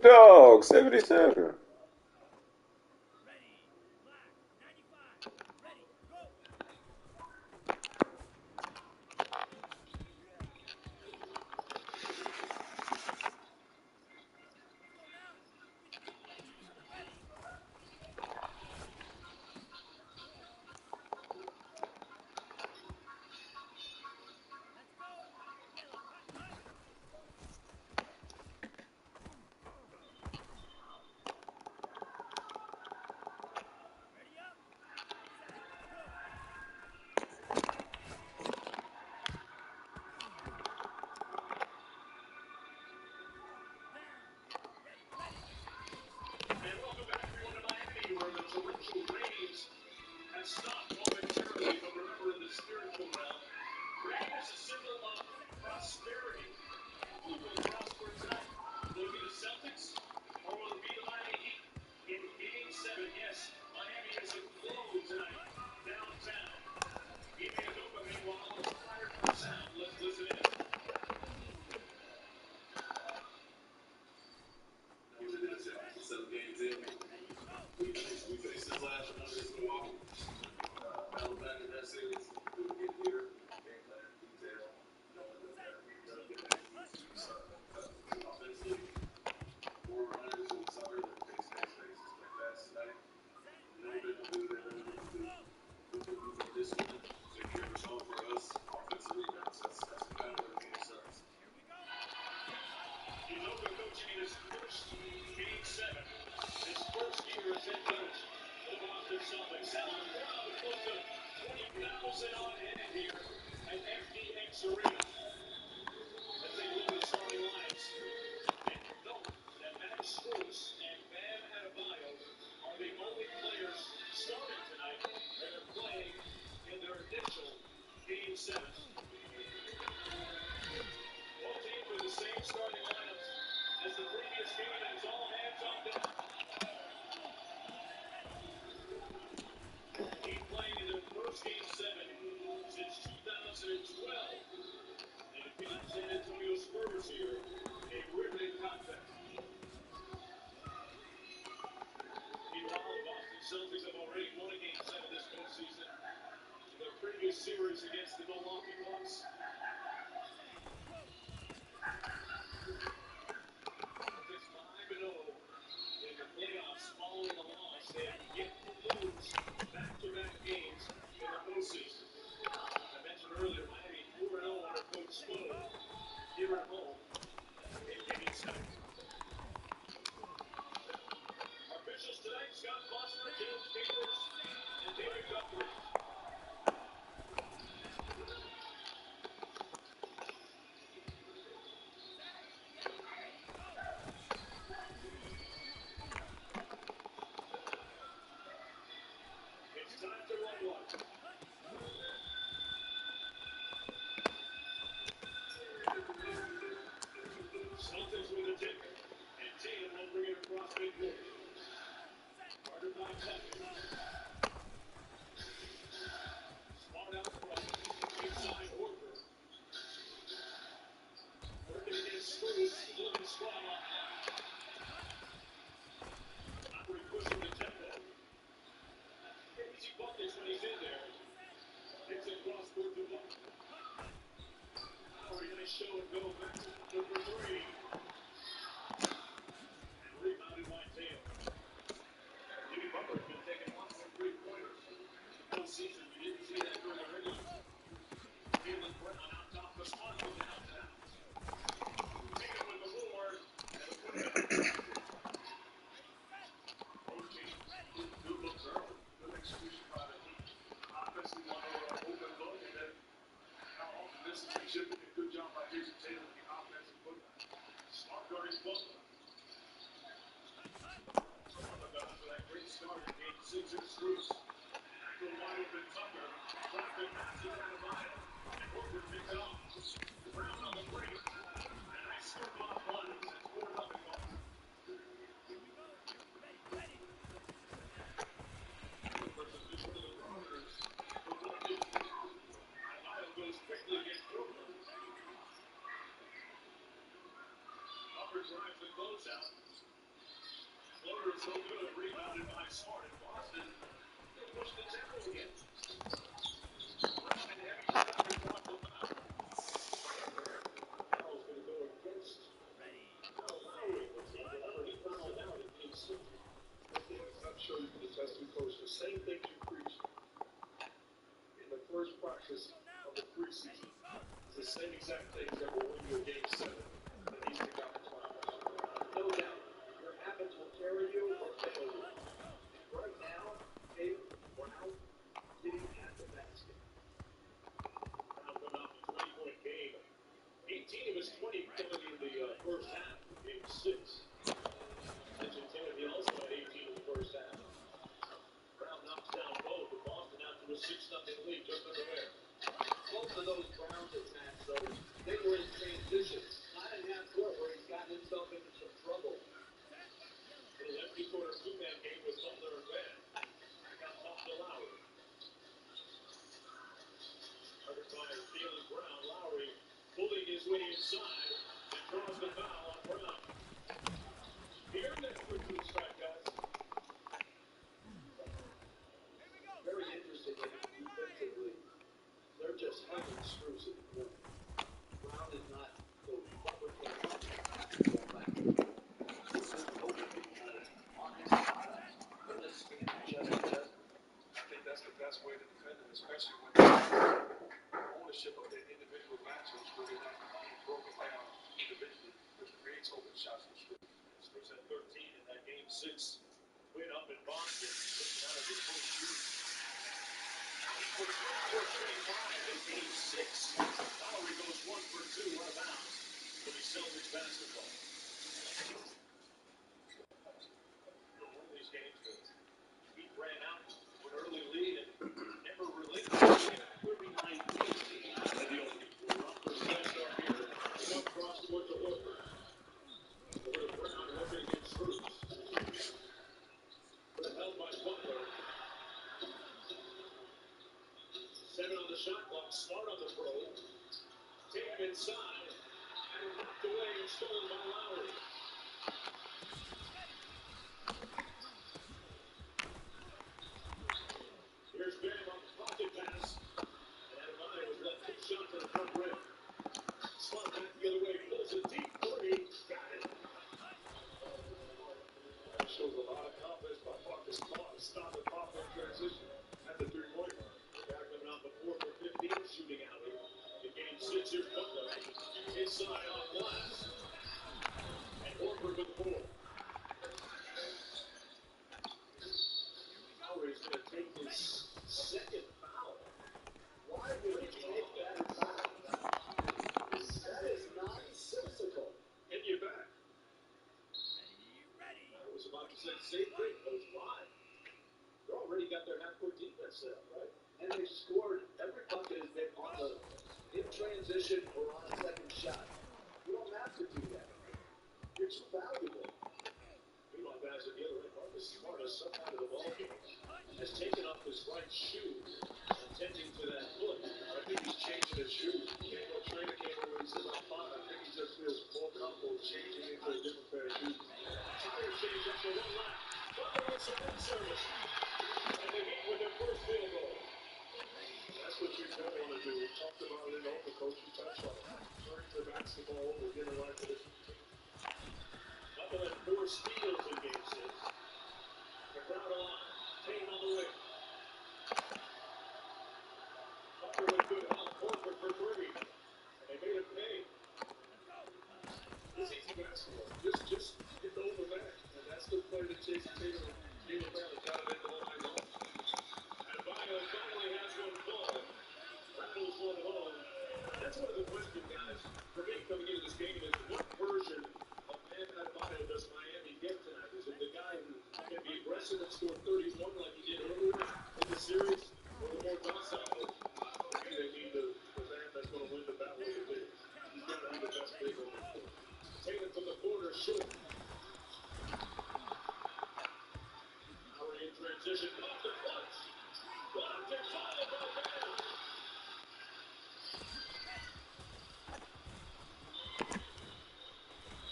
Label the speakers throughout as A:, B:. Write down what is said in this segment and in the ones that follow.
A: Dog, 77.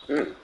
A: Mm.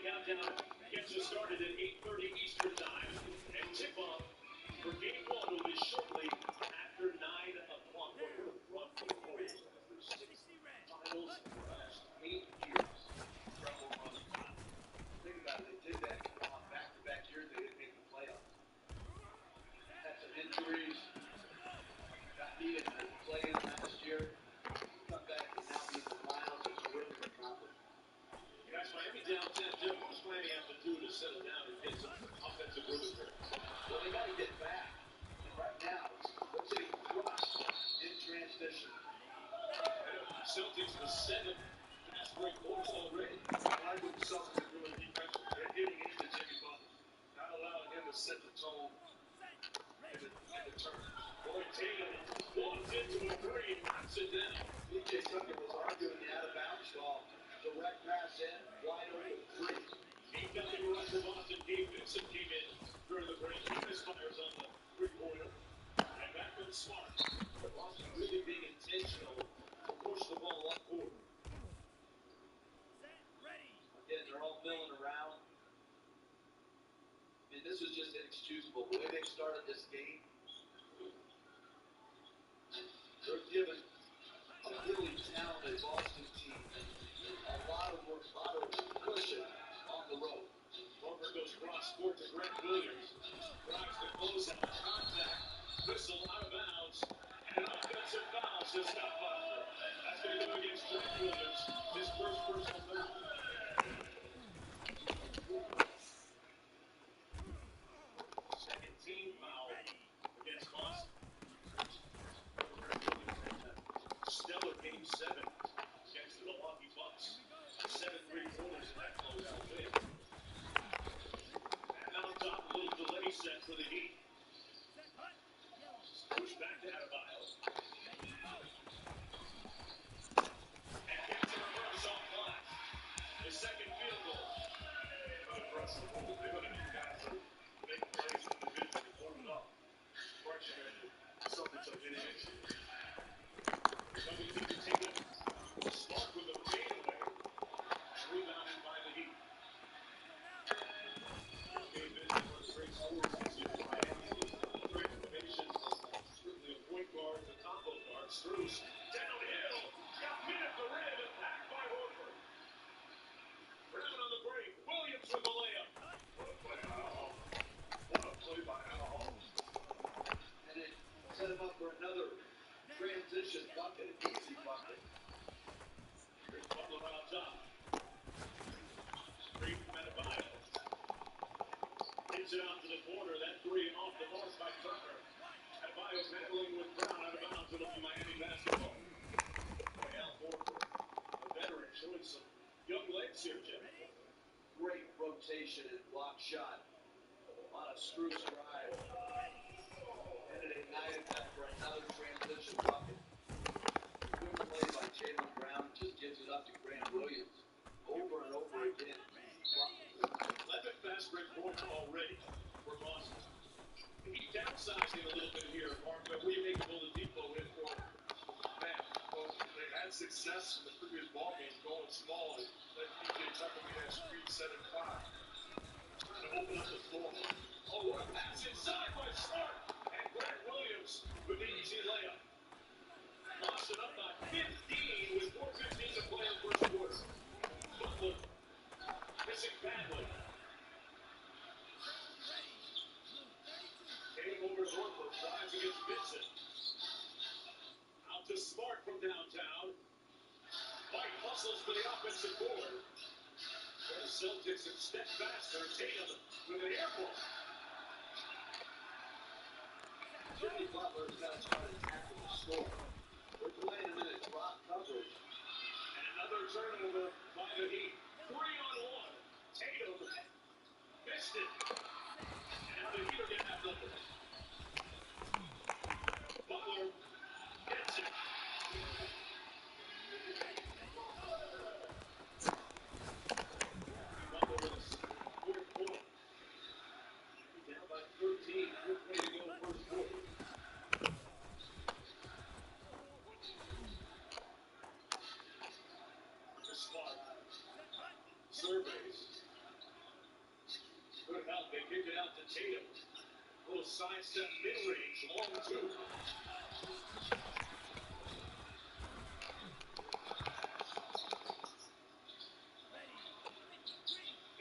B: countdown gets us started at 8:30 Eastern Time, and tip-off for Game 1 will be shortly after 9 o'clock. What a run for the Bulls after 6 finals in the last 8 years. Incredible run at the top. Think about it, they did that on back-to-back years. They didn't make the playoffs. Had some injuries, got needed to play in last year. Come back and now be in the finals. It's a really accomplishment. Guys, Miami down 10-2. What does Miami have to do to settle down and get some offensive rhythm here? Well, they got to get back. And right now, let's say thrust in transition. Celtics the 7th fast break points already. I like what the Celtics are doing defensively. They're getting into Jimmy Butler, not allowing him to set the tone in the turn. Boy, Tatum walks into a three, knocks it down. PJ Tucker was arguing the out-of-bounds call. Direct pass in, wide open three. Deep down the rush for Boston. Gabe Vincent came in during the break. He misfires on the three-pointer. And back comes Smart. Boston really being intentional to push the ball up court. Again, they're all milling around. And this is just inexcusable. The way they started this game, they're given a really talented Boston team a lot of work, a lot of cushion on the road. Over goes cross court to Grant Williams. Drives the closeout. Contact. Whistle out of bounds. And an offensive foul to stop Butler. That's going to go against Grant Williams. His first personal foul. Second team foul against Boston. Stellar game 7 against the Milwaukee Bucks. 7 3-quarters in that closeout win. And now on top, a little delay set for the Heat. Push back to Adebayo. And gets a rush off glass. His second field goal. Impressive. They're going to need guys to make plays individually and warm it up. Pressure something to get in. Coming to the team. Smart with the fadeaway. Rebounded by the Heat. Gabe Vincent was great scores this year for Miami. Great formation. Certainly a point guard, the combo guard. Strus downhill. Got hit at the rim and packed by Horford. Brown on the break. Williams with the layup. What a play by Al. What a play by Al. And it set him up for another transition bucket, an easy bucket. Here's Butler on top. Screen from Adebayo. Gets it out to the corner. That three off the mark by Tucker. Adebayo battling with Brown out of bounds. It'll be Miami basketball. By Al Horford, a veteran, showing some young legs here, Jeff. Great rotation and block shot on a Strus drive. And it ignited that for another transition bucket. Good play by Jaylen Brown, just gives it up to Grant Williams over and over again. 11 fast break points already for Boston. He's downsizing a little bit here, Mark. What do you make of Oladipo in for man? Well, they had success in the previous ball game going small and let PJ Tucker be that screen 7-5. Trying to open up the floor. Oh, what a pass inside by Smart. And Grant Williams with the easy layup. Boston up by 15 with 4:15 to play in the first quarter. Butler missing badly. Came over to Horford, drives against Vincent. Out to Smart from downtown. White hustles for the offensive board. The Celtics have stepped faster. Tatum with an air ball. Jimmy Butler's got to start attacking the score. They're playing him in a drop coverage. And another turnover by the Heat. 3-on-1. Tatum missed it. And now the Heat are getting that number. Butler gets it. Butler with his fourth point. Down by 13. 4:20 to go first quarter. Smart. Surveys. out to Tatum. Little sidestep mid-range, long two.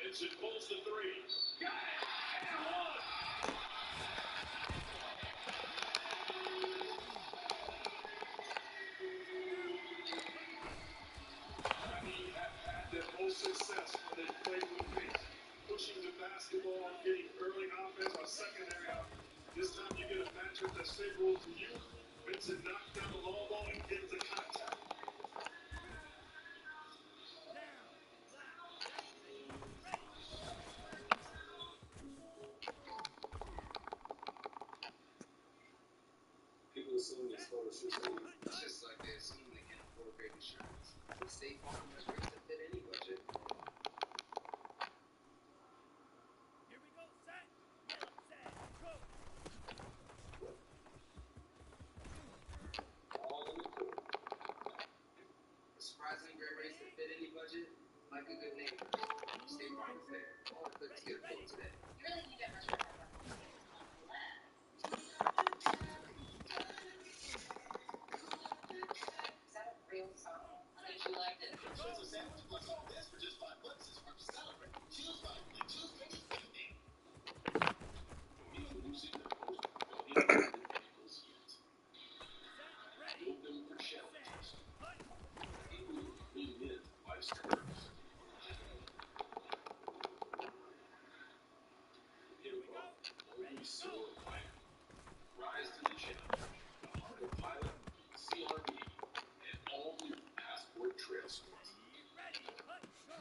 B: Vincent pulls the three. Got it! And one! Miami have had their most success when they play with pace. Pushing the basketball, getting early offense on secondary out. This time you get a matchup that's favorable to you. Vincent knocks down the long ball and gets the contact.
A: People assume this photo's just me.
C: Just like they assume they can't afford great insurance. State Farm has rates that fit any budget.
D: Here we go, set. Yellow set. Go.
A: All in the court.
C: Surprisingly great rates that fit any budget, like a good neighbor. State Farm is there. All the clicks get a quote today.
E: You really can't get much better than Is that a real song? I think you liked it.
B: Pizza sandwich plus all this for just $5 is hard to celebrate. Choose wisely. Choose anything. Even using the most convenient vehicles yet. Build them for challenges. Even lean in life's curves. Involve always soar higher. Rise to the challenge. The Autopilot, CRV, and all new Passport Trail Suite.
D: Ready. Let's go.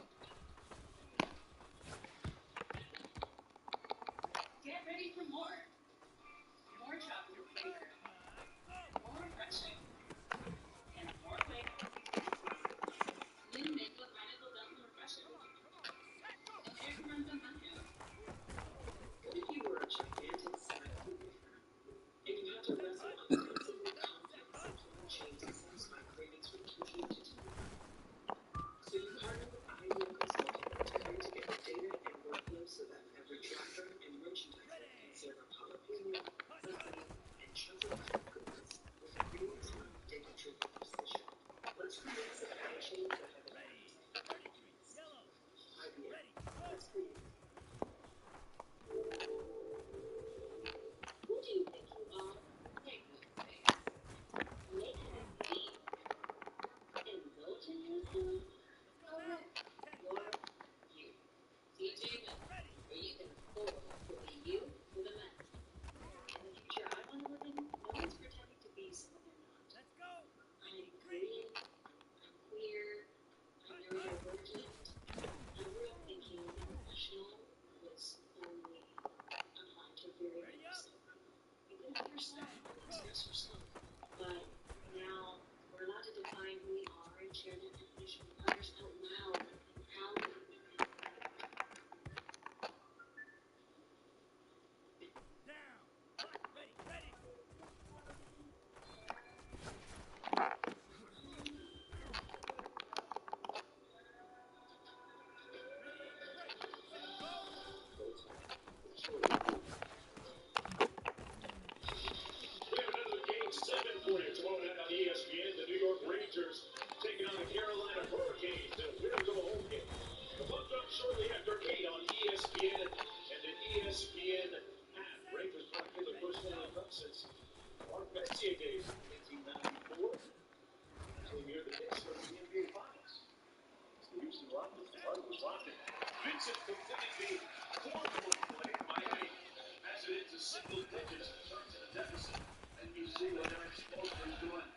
E: Get ready for more. More chocolate flavor. More refreshing. And more quick. New mango pineapple double refreshing. And here comes the mango.
F: What if you were a gigantic smile and you had to wrestle uncomfortably complex supply chain to satisfy cravings from country to country? So you partner with Ideal Consulting to bring together data and workflows so that every driver and merchandiser can serve up jalapeno, sesame, and chosen goods with real-time data-driven precision. Let's create supply chains that have advanced.
D: 33. Yellow.
F: IBM.
D: Ready. Go.
F: Let's create.
E: Who do you think you are? Make no face. Make it deep. Indulging yourself? Correct. You're you. CJ Mills, where you can afford to be you with a mess. In the future I want to live in, no one's pretending to be someone they're not.
D: Let's go.
E: I'm Korean, I'm queer, I'm neurodivergent, I'm real thinking and professional was only applied to very
D: Ready
E: many
D: up.
E: people. You can be yourself and express yourself. But now we're allowed to define who we are and share that definition with others out loud and proudly.
D: Down. Ready. Ready. Ready. Break. Set. Go.
B: We have another game 7 for you tomorrow night on ESPN. The New York Rangers taking on the Carolina Hurricanes in a winner-go-home game. The puck drop shortly after 8 on ESPN and the ESPN app. Rangers trying to get their first Stanley Cup since Mark Messier days in 1894. Same year the Knicks went to the NBA Finals. The Houston Rockets was rocking. Vincent completing the 4-point play. Miami has it into single digits and turns in a deficit.
G: And you see what Eric Spoelstra's doing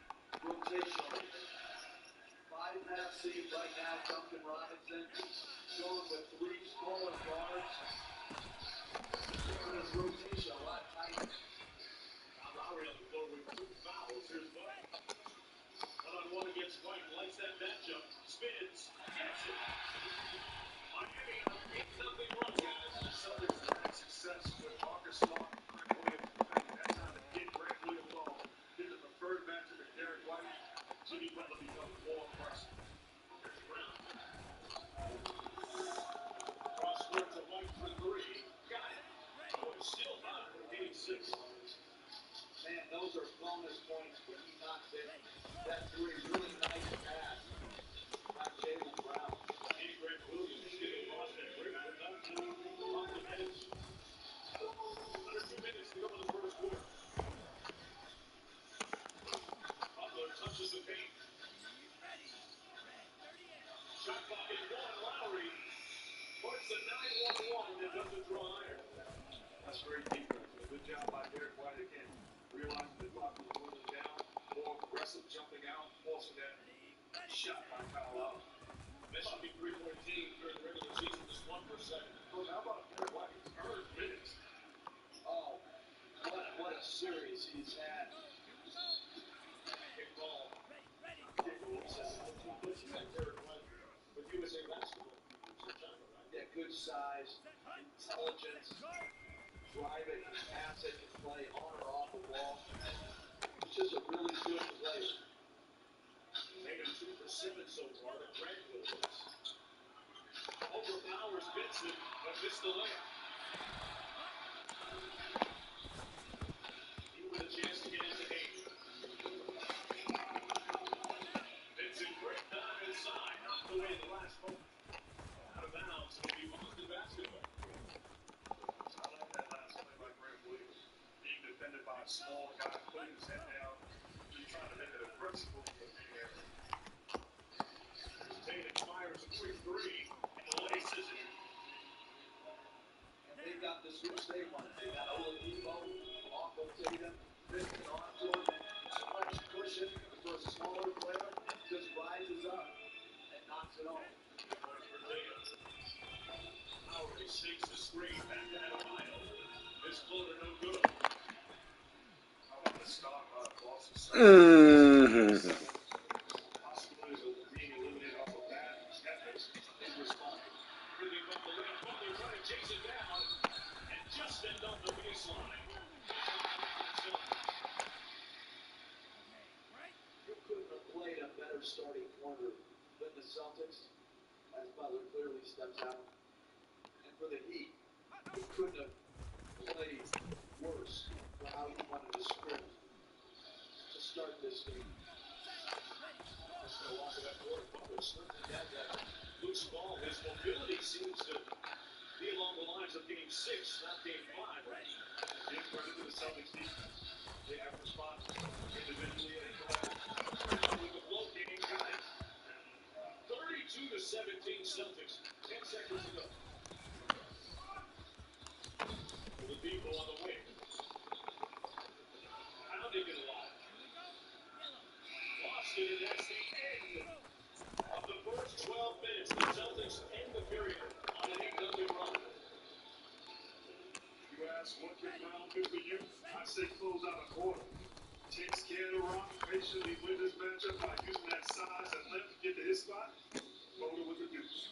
G: rotationally. 5.5 seed right now, Duncan Robinson going with 3 smaller guards. Doing his rotation a lot tighter.
B: Now Lowry on the floor with 2 fouls. Here's White. One-on-one against White. Likes that matchup. Spins. Gets it. Miami on a 8-0 run, guys.
G: The Celtics have had success with Marcus Smart and Greg Williams defending. That time to get Greg Williams off. Did the preferred matchup at Derek White.
B: Jimmy Butler becomes more aggressive. Here's Brown. Cross court to White for 3. Got it. a 9-1-1 that doesn't draw iron.
G: That's great defense. A good job by Derek White again. Realizing the clock was running down, more aggressive jumping out, forcing that shot by Kyle out.
B: This should be 3-point team during the regular season, just 1%.
G: Coach, how about Derek White?
B: Earned minutes.
G: Oh, what a series he's had.
B: Kick ball.
D: Ready.
B: Derek White with USA Basketball some time, right?
G: Yeah, good size,
D: Set. Hunt.
G: intelligence,
D: Go.
G: driving, can pass it, can play on or off the ball. He's just a really good player.
B: Made it 2 for 7 so far. The Grant Williams overpowers Vincent, but missed the layup. He with a chance to get into 8. Vincent, great dive inside, knocked away the last moment. Out of bounds, it'll be Boston basketball.
G: I like that last play by Grant Williams. Being defended by a small guy, putting his head down, really trying to make an aggressive move in the air.
B: Tatum fires a quick 3 and laces it.
G: And they got the switch they want. They got Oladipo off of Tatum, Vincent onto him, French cushion for a smaller player, just rises up and knocks it off.
B: Point for Tatum. Lowry shakes the screen back to Adebayo. This floater no good.
G: How about the stop Boston? Possibilities of being eliminated off of bad efforts in response.
B: Bringing up the left, Butler trying to chase it down and just end on the baseline.
D: Right.
G: You couldn't have played a better starting corner than the Celtics, as Butler clearly steps out. And for the Heat, you couldn't have played worse for how you wanted to script to start this game.
B: Just gonna walk it up court. Butler certainly had that loose ball. His mobility seems to be along the lines of game 6, not game 5. Right?
G: Give credit to the Celtics defense. They have responses individually and collectively.
B: With the float game, got it. 32-17 Celtics. 10 seconds to go. The people on the wing. Pounding it alive. Lost it, and that's the end of the first 12 minutes. The Celtics end the period on an 8-0 run.
G: You ask what can Brown do for you? I say close out a quarter. Takes care of the rock, patiently win this matchup by using that size and length to get to his spot. Loaded with the deuce.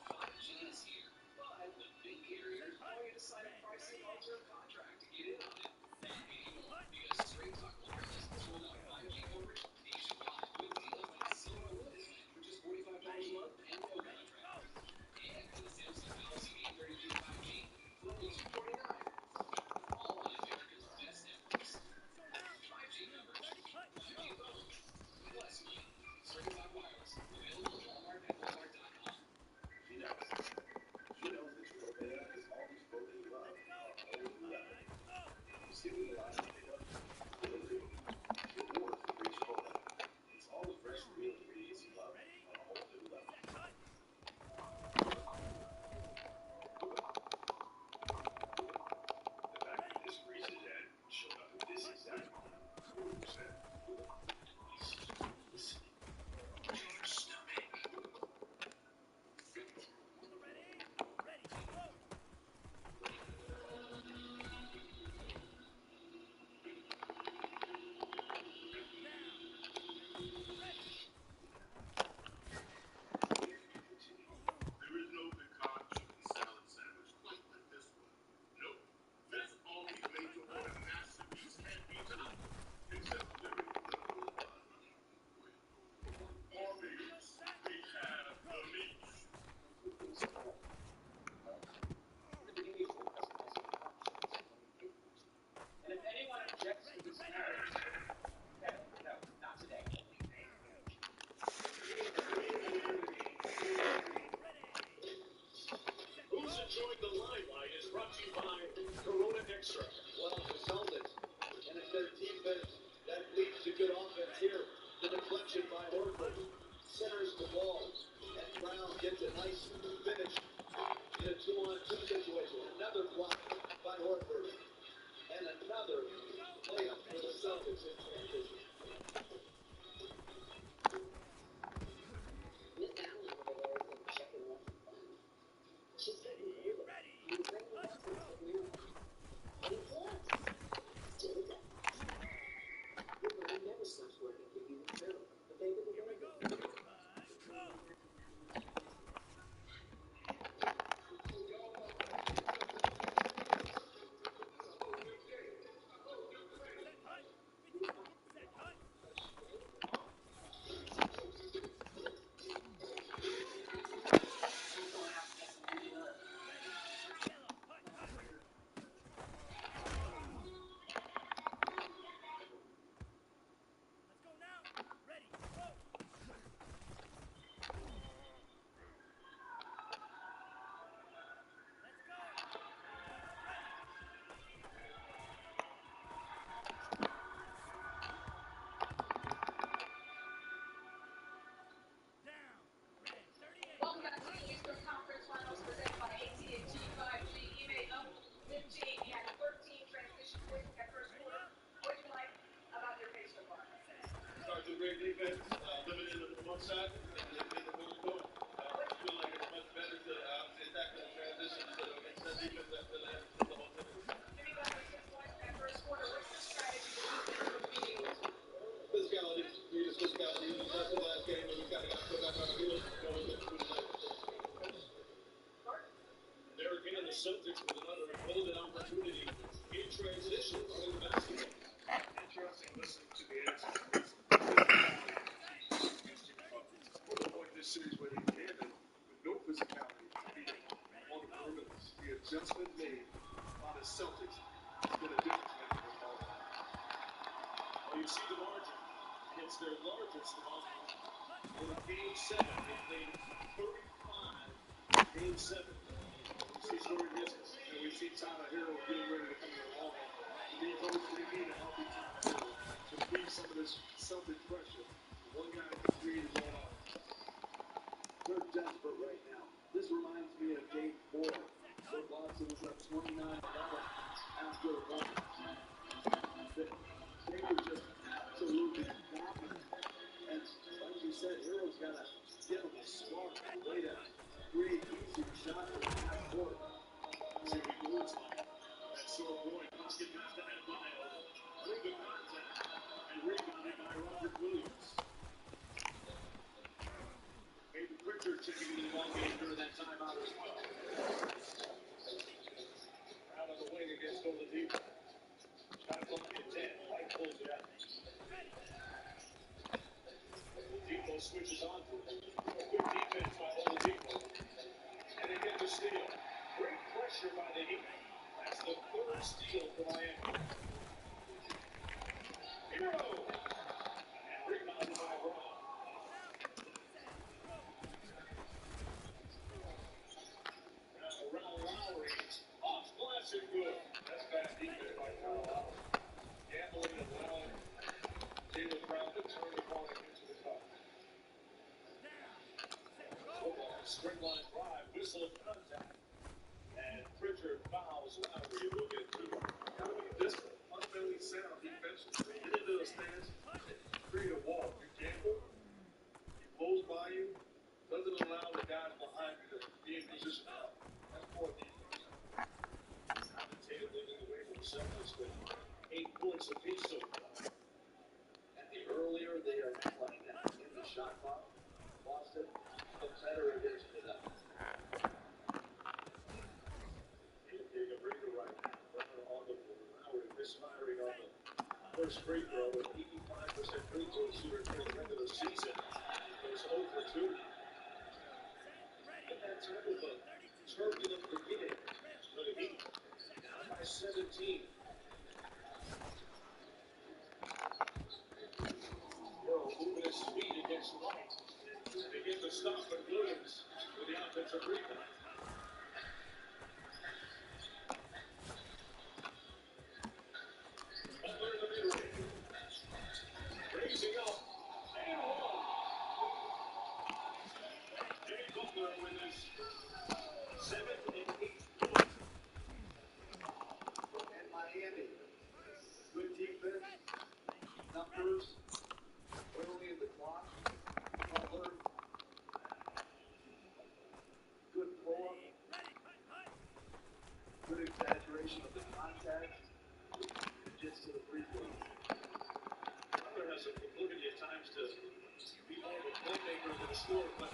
C: Find Genius here, but the big carriers want you to sign a pricey long-term contract to get in on it. Because Straight Talk Wireless has rolled out 5G coverage nationwide with deals like Silver List for just $45 a month and no contract. And for the Samsung Galaxy A32 5G for only $249. All on America's best networks. 5G coverage
B: think that limited to one side and the ball going. I feel like it's much better to attack in transition instead of defense after that. The whole thing.
F: Jimmy Butler 6 points in that first quarter. What's the strategy to keep him from being able to?
A: Physicality. We use physicality. We used that the last game, and we kind of got put back on the field. Going into the night.
B: There again, the Celtics with another golden opportunity in transition on the basketball.
G: Interesting listening to the answers. The point in this series where he handled with no physicality on the perimeter. The adjustment made by the Celtics has been a difference maker for the ball.
B: Well, you see the margin. It's their largest margin in Game 7. They played 35 Game 7.
G: We see scoring distance, and we see Tyler Hero getting ready to come in the ball. They need a healthy Tyler Hero to feed some of this Celtic pressure. One guy that can create his own offense. They're desperate right now. This reminds me of Game 4. So Boston was up 29-11 after a moment. They were just absolutely dominant. And like you said, Hero's got to give them a spark, a way to create easier shots in the half court.
B: See what he looks like. That sore boy must get past that mile. Through the contact and rebounded by Robert Williams. Maybe Pritchard checking into the ball game during that timeout as well. Out on the wing against Oladipo. Shot clock at 10. White pulls it out. Oladipo switches on to him. Good defense by Oladipo. And they get the steal. Great pressure by the Heat. That's the third steal for Miami. Hero! And rebounded by Brown. Now around Lowry. Off glass and good.
G: That's bad defense by Kyle Lowry. Gambling and allowing Jaylen Brown to turn the ball into the cup.
B: String line drive, whistle contact. And Pritchard fouls Lowry. We'll get to it.
G: Gotta be disciplined, fundamentally sound defensively. Get into the stance, create a wall. You gamble, he blows by you, doesn't allow the guys behind you to be in position. That's poor defense.
B: Commentator leading the way for the Celtics with 8 points apiece so far.
G: And the earlier they are playing that in the shot clock, Boston, the better it is for them.
B: He'll take a breather right now. Runner on the board. Lowry misfiring on the first free throw with 85% free throw shooter during the regular season. Goes 0 for 2. At that time of a turbulent beginning for the Heat. Down by 17. Hero moving his speed against White. And they get the stop, but Williams with the offensive rebound. Butler in the mid-range. Raising up. And one. Jimmy Butler with his 7th and 8th point.
G: And Miami, good defense, numbers, early in the clock, Butler, good pull-up, good exaggeration of the contact, gets to the free throw.
B: Butler has some ability at times to be more of a playmaker than a scorer, but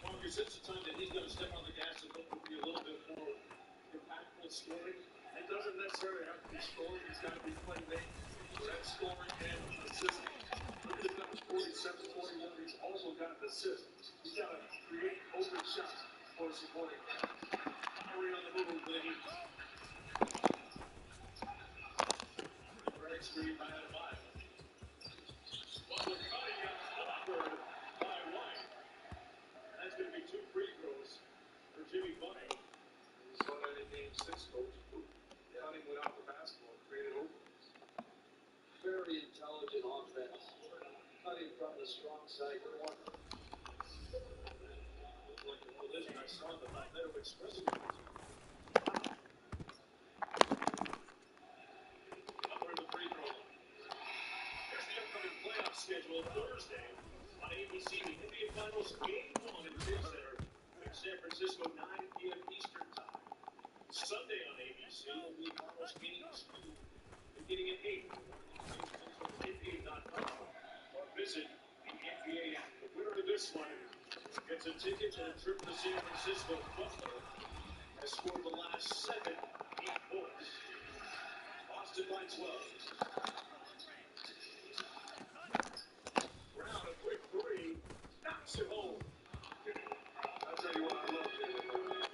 B: Marcus, it's the time that he's going to step on the gas and look to be a little bit more impactful scoring.
G: It doesn't necessarily have to be scoring, he's got to be playmaking. So that's scoring and assisting. Look at the numbers, 47, 41, he's also got an assist. He's got to create open shots for supporting.
B: Lowry on the move with the Heat. Great screen by Adebayo. Butler cutting out covered by White. And that's going to be 2 free throws for Jimmy Butler.
G: We saw that in Game 6, Coach. Cutting without the basketball, created openings. Very intelligent offense. Cutting from the strong side corner.
B: Like a collision I saw in the Palmetto Express. Butler in the free throw line. Here's the upcoming playoff schedule. 3rd Finals Game 1 in Chase Center in San Francisco, 9 p.m. Eastern Time. Sunday on ABC will be Finals Games 2, beginning at 8. NBA.com or visit the NBA app. The winner of this one gets a ticket and a trip to San Francisco. Butler has scored the last 7 deep points. Boston by 12. Brown, a quick three, knocks it home.
G: I'll tell you what I love, Jalen Brown.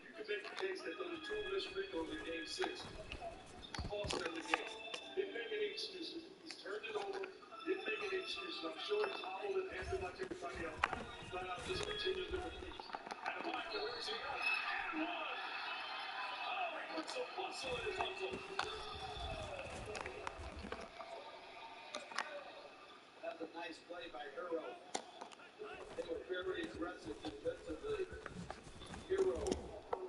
G: You can make the case that those two missed free throws in Game 6 cost them the game. Didn't make any excuses. He's turned it over. Didn't make any excuses. I'm sure he's hobbled and acted like everybody else. Flat out just continues to compete.
B: And Mike, where's he going? And one. Oh, he puts a muscle in his muscle.
G: That's a nice play by Hero. They were very aggressive defensively. Hero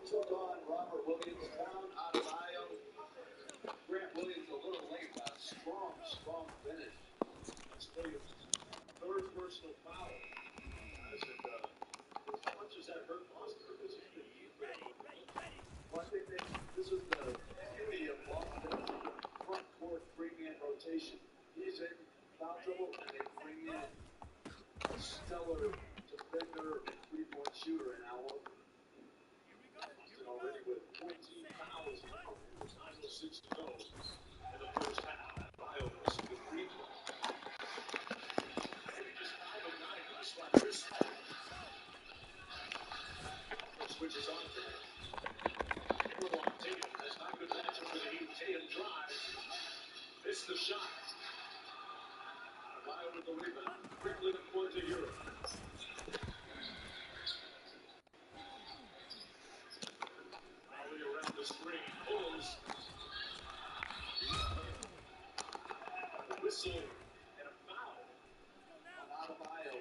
G: took on Robert Williams, found Adebayo. Grant Williams a little late, but a strong finish.
B: That's Williams' third personal foul. How much does that hurt Boston? Because he's been
G: Well, I think this was the beauty of Boston's front court three-man rotation. He's in foul trouble, and they bring in a stellar defender and three-point shooter in Al Horford.
B: Boston already with 14 fouls. There's 9:06 to go in the first half. Bio missing the free throw. Maybe just 5 of 9 for the Spiders. Switches on for him. Tatum has not good matchup for the Heat. Tatum drives. Missed the shot. Bio with the rebound. Quickly the point to Europe. Volley around the screen. Pulls. A whistle and a foul.
G: Adebayo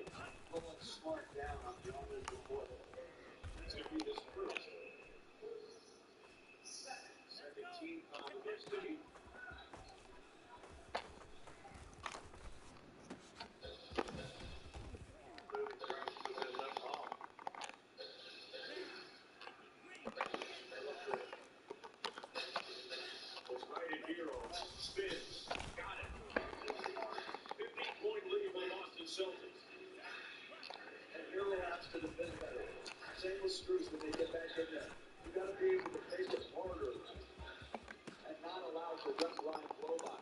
G: pulling Smart down on the offensive board.
B: It's going to be his first. Second team foul against the Heat. Clearly trying to put that left off. Was right at Hero. Spins. Got it. 15-point lead for the Boston Celtics.
G: And Hero has to defend better. Same with Screws when they get back in there. You got to be able to make it harder and not allow direct line blow by.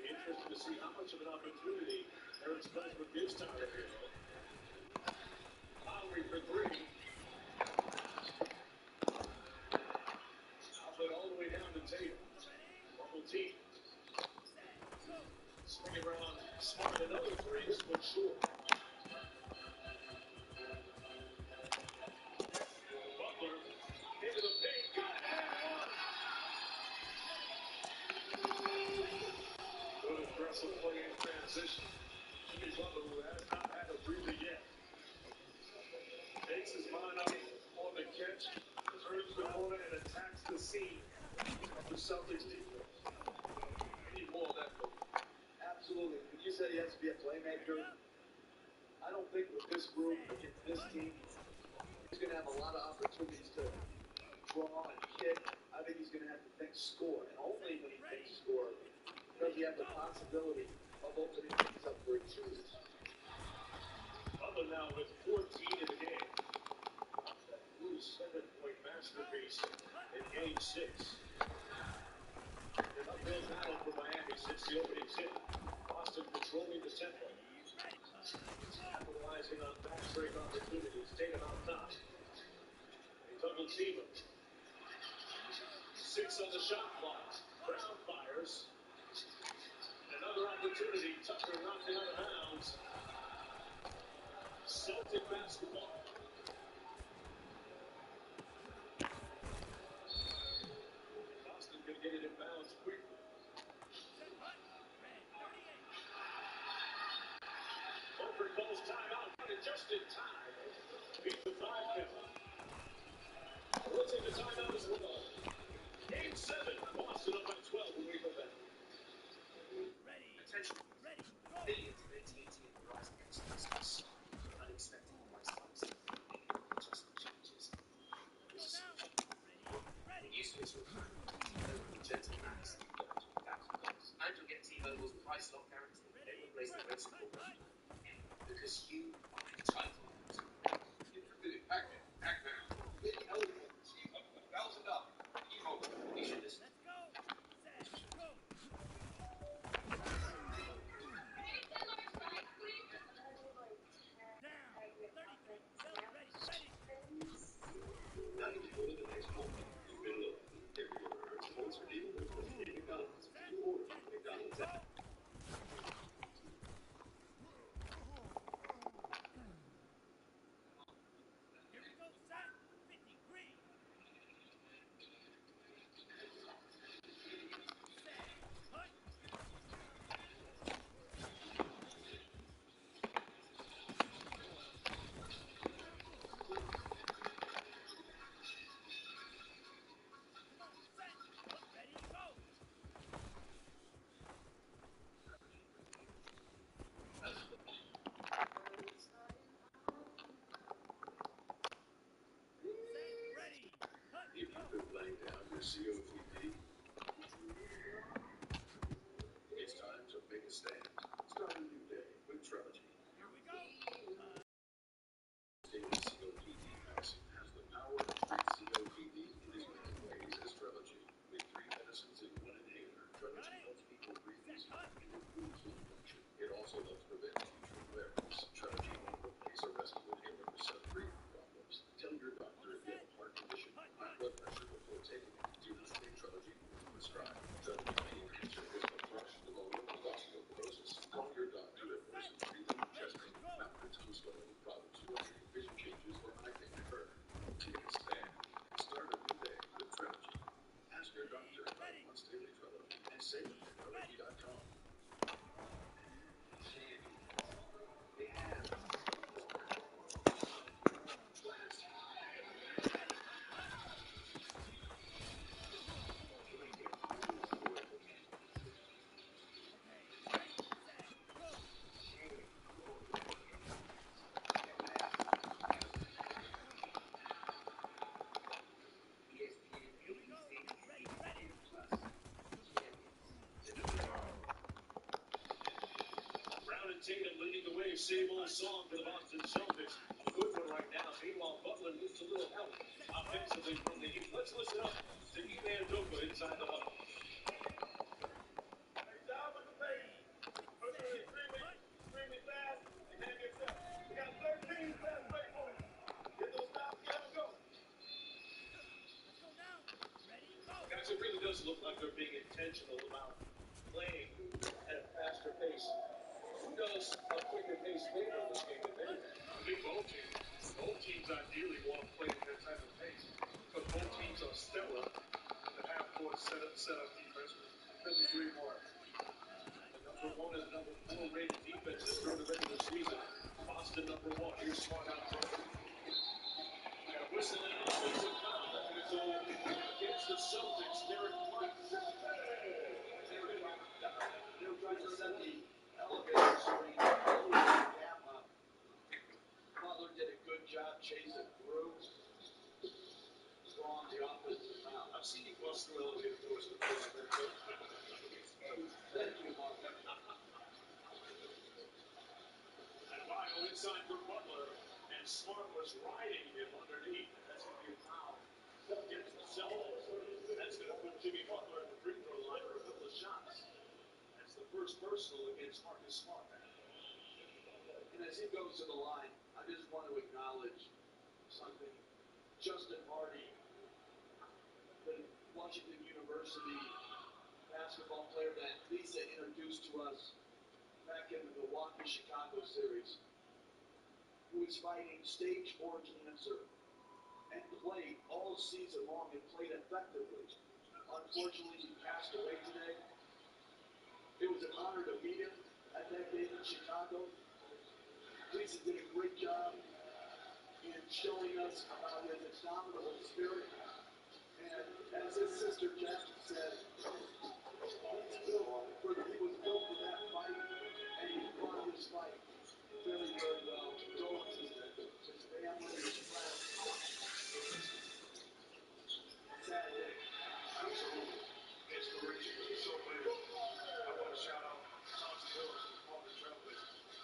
B: Be interesting to see how much of an opportunity Eric Spoelstra gives Tyler Hero. Lowry for 3. Outlet all the way down to Tatum. Bubble team. Swinging around. Smart another 3. This one short. Butler into the paint. Got it. Good aggressive play in transition. Jimmy Butler, who has not had a breather yet, takes his mind up on the catch, turns the corner, and attacks the seam of the Celtics defense. We need more of that, though.
G: Absolutely. When you said he has to be a playmaker, I don't think with this group, against this team, he's going to have a lot of opportunities to draw and kick. I think he's going to have to think score. And only when he thinks score does he have the possibility of opening things up for a choose.
B: Butler now with 14 in the game. That blue 7-point masterpiece in Game 6. An uphill battle for Miami since the opening tip. Boston controlling the tempo. Capitalizing on fast break opportunities. Tatum out top. A double team him. 6 on the shot clock. Brown fires. Another opportunity. Tucker knocked it out of bounds. Celtic basketball. Boston going to get it in bounds quickly. Horford calls timeout, but just in time. Beat the 5 count. We'll take a timeout as well. Game 7. Boston up by 12 when we go back.
C: Attention. Millions of AT&T and Because you try to lose.
G: Introducing Pac-Man. Pac-Man. Big elephant. $1,000. Emo.
C: You should just
D: Let's go. Set. Go.
E: Ready, settlers, side clear.
D: Down. 33. Well, ready. Ready.
C: now you can go to the next moment. You've been looking. Every order earns points for leaving with money at McDonald's.
D: Set.
C: You order
D: Get
C: from McDonald's
D: set.
C: app.
D: Go. Here we go. Set. 50. Green. Set. Hut. Come on. Set. Hut. Ready. Go. Set. Ready. Hut.
C: If
D: Go.
C: you've been laying down your COTD, it's time to make a stand. Start a new day with Trilogy.
D: Here we go.
C: Daily COPD medicine has the power to treat COPD in as many ways as Trilogy. With 3 medicines in 1 inhaler, Trilogy helps people breathe easier and improve lung function. It also helps prevent future flares. Trilogy won't replace a rescue inhaler for some breathing problems. Tell your doctor if you have a heart condition or high blood pressure before taking it. Do not take Trilogy when prescribed. Trilogy may increase your risk of heart, pneumonia, or osteoporosis. Call your doctor if persistent breathing, chest pain, mouth or tongue swelling, problems watching, vision changes, or eye pain occur. Take a stand. Start a new day with Trilogy. Ask your doctor about once daily Trilogy and save at Trilogy.com.
D: Ready. Hut. Okay. Ready. Set. Go. Here we go. Get ready. Ready.
B: Brown and Tatum leading the way. Same old song for the Boston Celtics. A good one right now. Meanwhile, Butler needs a little help offensively from the Heat. Let's listen up to Iman Doka inside the huddle.
A: Hey, down with the pace. Push it extremely fast, and have yourself. We got 13 fast break points. Get those stops, get them, go.
D: Let's go now. Ready. Go.
B: Guys, it really does look like they're being intentional about playing at a faster pace. Who does a quicker pace favor in this game? I think both teams. Both teams ideally want to play at that type of pace. But both teams are stellar in the half-court setup defense. Couldn't agree more. The number 1 and number 4 rated defenses during the regular season. Boston number 1. Here's Smart out front. And a whistle and an offensive foul. So against the Celtics, Derek White.
G: They're trying to set the elevator screen. Gamma. Butler did a good job chasing through. Strong the offensive foul.
B: I've seen you bust through elevator doors before.
G: Thank you, Mark.
B: And Wild inside for Butler. And Smart was riding him underneath. That's going to be a foul against the Celtics. That's going to put Jimmy Butler at the free throw line for a couple of shots. That's the first personal against Marcus Smart.
G: And as he goes to the line, I just want to acknowledge something. Justin Hardy, the Washington University basketball player that Lisa introduced to us back in the Milwaukee-Chicago series, who is fighting stage 4 cancer and played all season long and played effectively. Unfortunately, he passed away today. It was an honor to meet him at that game in Chicago. Lisa did a great job in showing us about his indomitable spirit. And as his sister Jackie said, he was built for that fight, and he fought his fight very, very well. Condolences to his family, his friends. Sad day.
B: Absolutely. Inspiration. So clear. I want to shout out Chauncey Hills, who's part of the Trailblazers.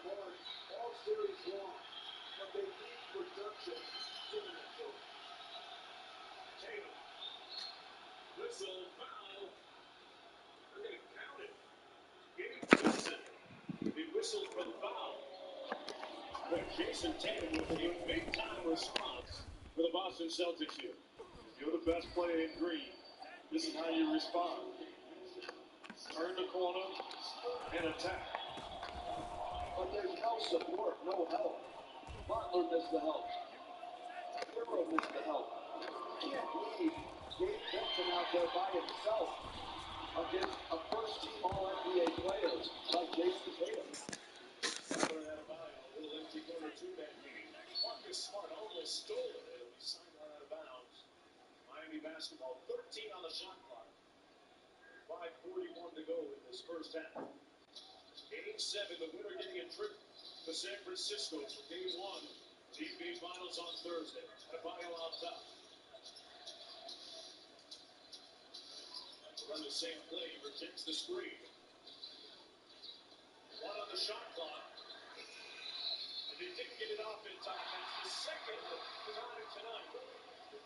G: won all series long, but they need production given it to them.
B: Tatum. Whistle, foul. They're going to count it. Gabe Vincent. He whistled for the foul. But Jason Tatum with a big-time response for the Boston Celtics here.
A: You're the best player in green. This is how you respond. Turn the corner and attack.
G: But there's no support, no help. Butler missed the help. Hero missed the help. You can't leave Gabe Vincent out there by himself against a first-team All-NBA player like Jason Tatum.
B: Butler had a little empty corner two-man game. Marcus Smart almost stole it. It'll be sidelined out of bounds. Miami basketball, 13 on the shot clock. 5:41 to go in this first half. Game 7, the winner getting a trip to San Francisco for Game 1. TV Finals on Thursday. Adebayo out top. Run the same play, he rejects the screen. 1 on the shot clock. And they didn't get it off in time. That's the second time tonight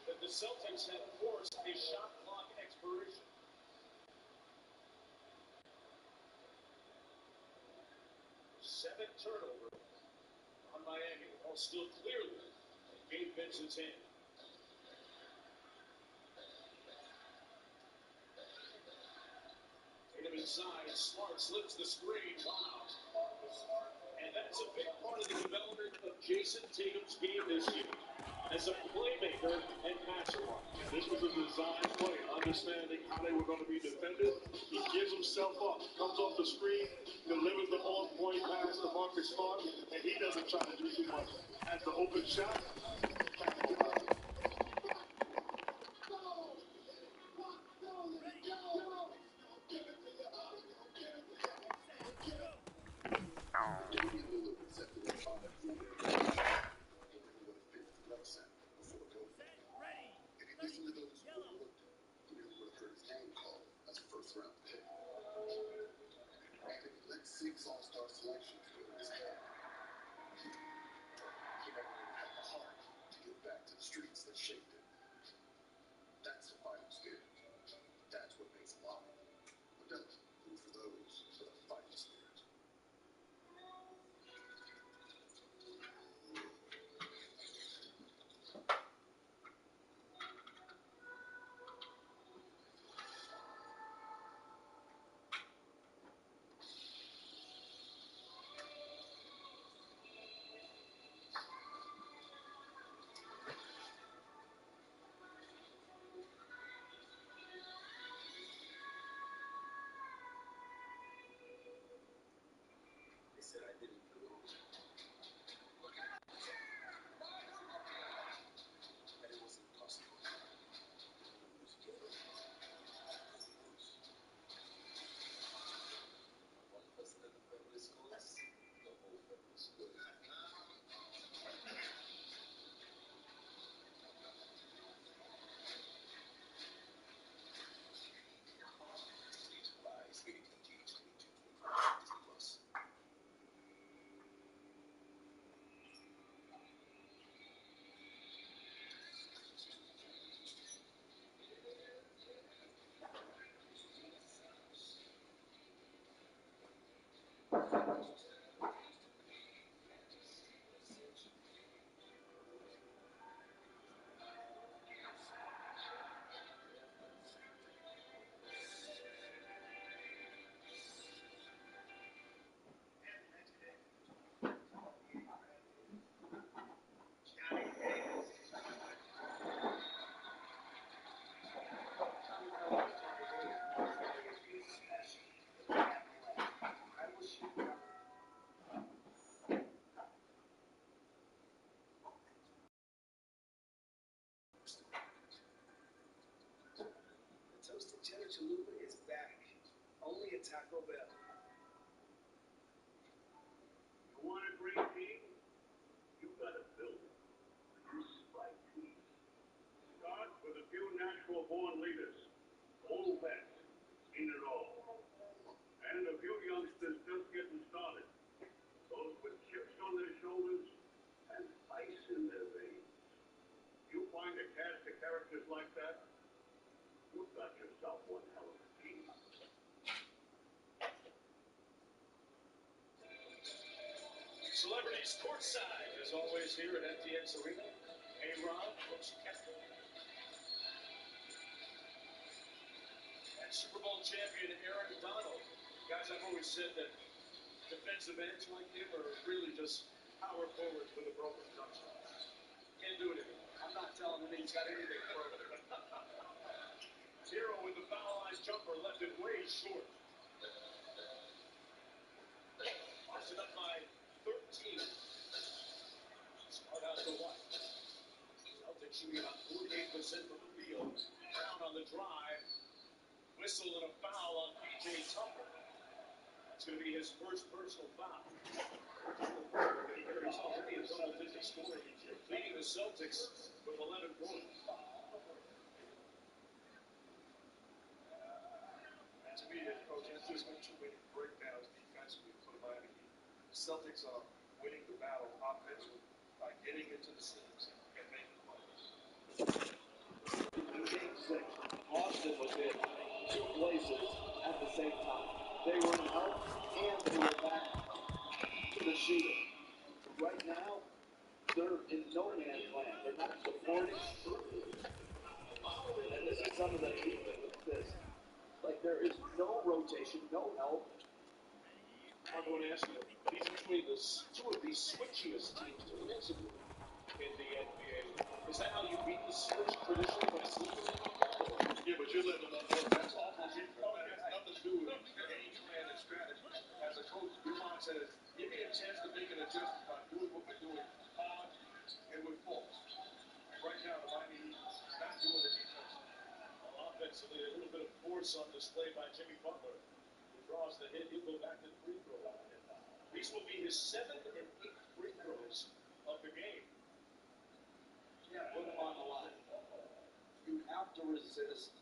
B: that the Celtics have forced a shot clock expiration. 7 turnovers on Miami. All still clearly in Gabe Vincent's hand. Tatum inside. Smart slips the screen. Wow. And that's a big part of the development of Jason Tatum's game this year as a playmaker and passer.
A: This was a design play, understanding how they were going to be defended. He gives himself up, comes off the screen, delivers the on-point pass to Marcus Smart, and he doesn't try to do too much. Has the open shot.
H: Six all-star selections go to his head. He never even had the heart to get back to the streets that shaped him. That's the fighting spirit. That's what makes him live. But that's food for those with a fighting spirit.
C: They said I didn't belong. That it was impossible. One person in the family schools, the whole family school. Lies, 80 PG, 22, 25, Disney Plus. Toasted cheddar chalupa is back. Only at Taco Bell.
B: You want a great team? You gotta build it. Piece by piece. Start with a few natural born leaders. All vets. Seen it all. And a few youngsters just getting started. Those with Celebrities courtside, as always, here at FTX Arena. A-Rod, Coach Kepler. And Super Bowl champion Aaron Donald. Guys, I've always said that defensive ends like him are really just power forwards with a broken touchdown. Can't do it anymore.
G: I'm not telling him he's got anything broken.
B: Hero with the foul line jumper left it way short. Boston up by 13. Start out to White. Celtics shooting about 48% from the field. Brown on the drive. Whistle and a foul on P.J. Tucker. That's going to be his first personal foul. He's already a double-digit scoring, leading the Celtics with 11 points.
A: And to me, Coach, there's just been too many breakdowns defensively for the Miami Heat. The Celtics are winning the battle offensively by getting into the seams and making plays.
G: In Game 6, Boston was in two places at the same time. They were in help and they were back to the shooter. Right now, they're in no man's land. They're not supporting. And this is some of the defense with this. Like, there is no rotation, no help.
B: I'm going to ask you, these are between two of the switchiest teams defensively in the NBA. Is that how you beat the switch traditionally, by sleeping in like that?
A: Yeah, but you're living on both. That's awful defense. That has nothing to do with game plan and strategy. As a coach, your mind says, give me a chance to make an adjustment by doing what we're doing hard and with force. Right now, the Miami Heat is not doing the defense.
B: Well, offensively, a little bit of force on display by Jimmy Butler. He draws the hit. He'll go back to the free throw line. These will be his 7th and 8th free throws of the game.
G: Yeah, put them on the line. You have to resist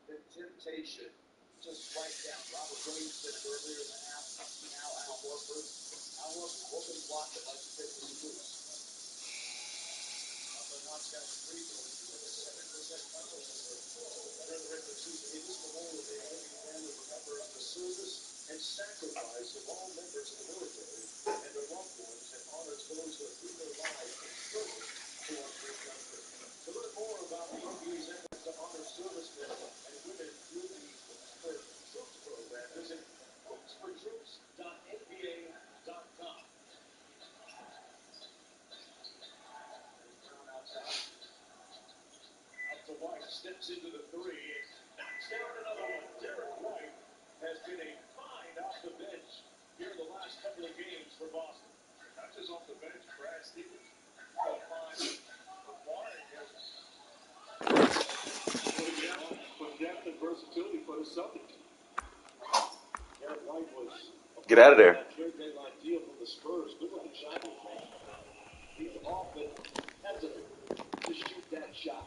G: the temptation to strike down. Robert Williams did it earlier in the half. Now Al Horford. Al Horford open block it like the 50 loose.
B: Butler knocks down the free throws. He's at a 7% foul number. During the regular season, it is Memorial Day. Every family remembers the service and sacrifice of all members of the military and their loved ones, and honors those who have given their lives in service to our free country. To learn more about the NBA's efforts to honor servicemen and women through the Hoops for Troops program, visit hoopsfortroops.nba.com.
G: Brown outside.
B: Out to White, steps into the three, and knocks down another one. Derek White has been a find off the bench here in the last couple of games for Boston.
A: Not just off the bench, Brad Stevens. You'll find acquiring him for depth and versatility for the Celtics.
B: Derek White was
I: Get out of there.
B: that trade deadline deal from the Spurs. Good looking shot. He's often hesitant to shoot that shot.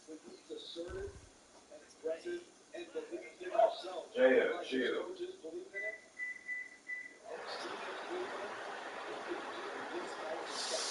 G: When he's assertive and aggressive and believes in himself,
I: Jada,
G: like his coaches believe in him, and his teammates believe in him, he can do this type of stuff.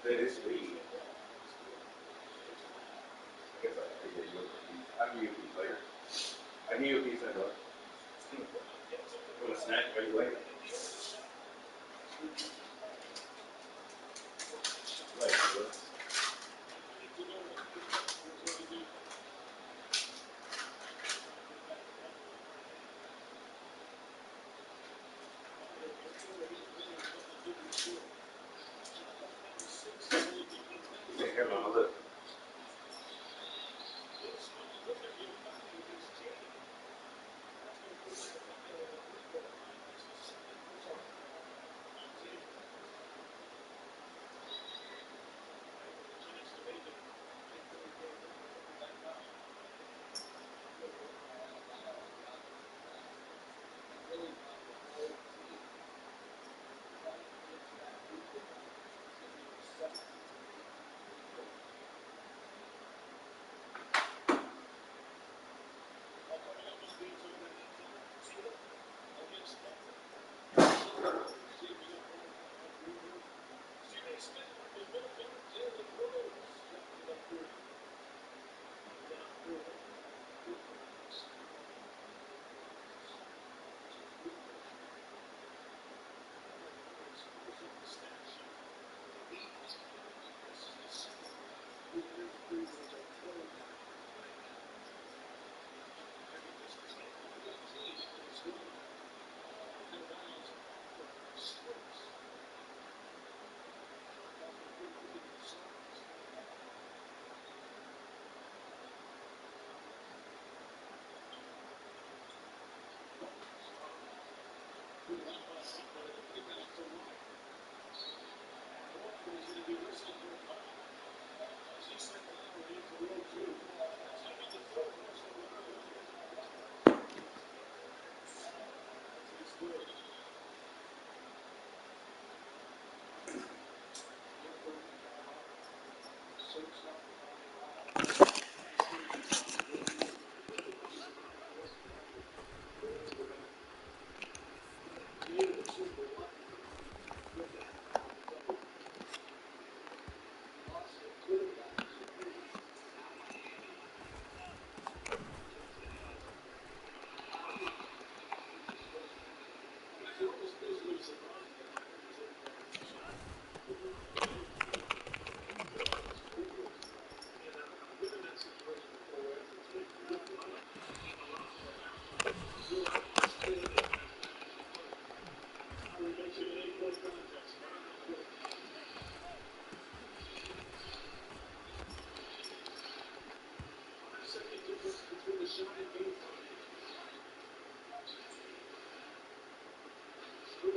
I: That is sweet. I guess I get you a piece. I'll give you a piece later. I give you a piece later. You want a snack? Are you late? Late, bro. Yeah, here, Mama, look.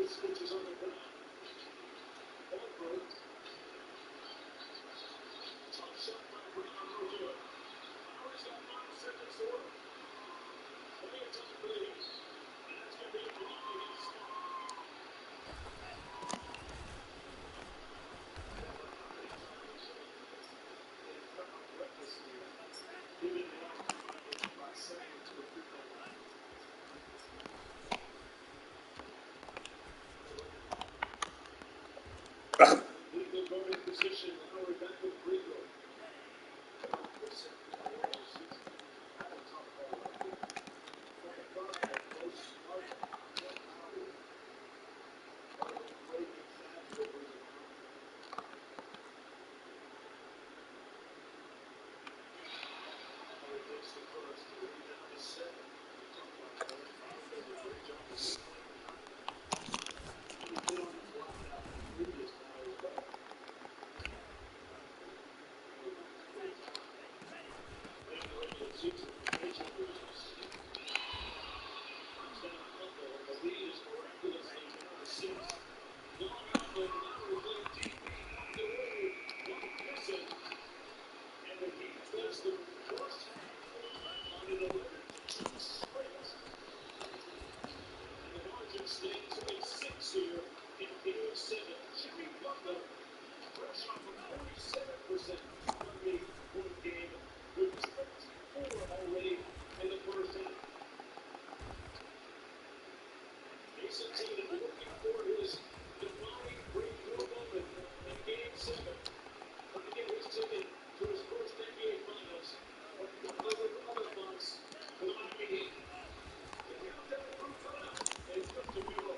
A: Switches on the ground. Tough shot by Brown, no good. Howard's got 5 seconds to work. Plenty of time for the Heat. And that's going to be a block against Smart. Giving the opportunity by second to the free throw line. Legal guarding position. Howard back to the free throw. Staying to a 6 here in game 7. Jimmy Butler, fresh off a 47% from the point game with 24 already in the first half. Mason Tatum looking for his defining breakthrough moment in game 7. Trying to get his ticket to his first NBA Finals. But Butler with other thoughts for the Miami Heat. The countdown from time is good to be over.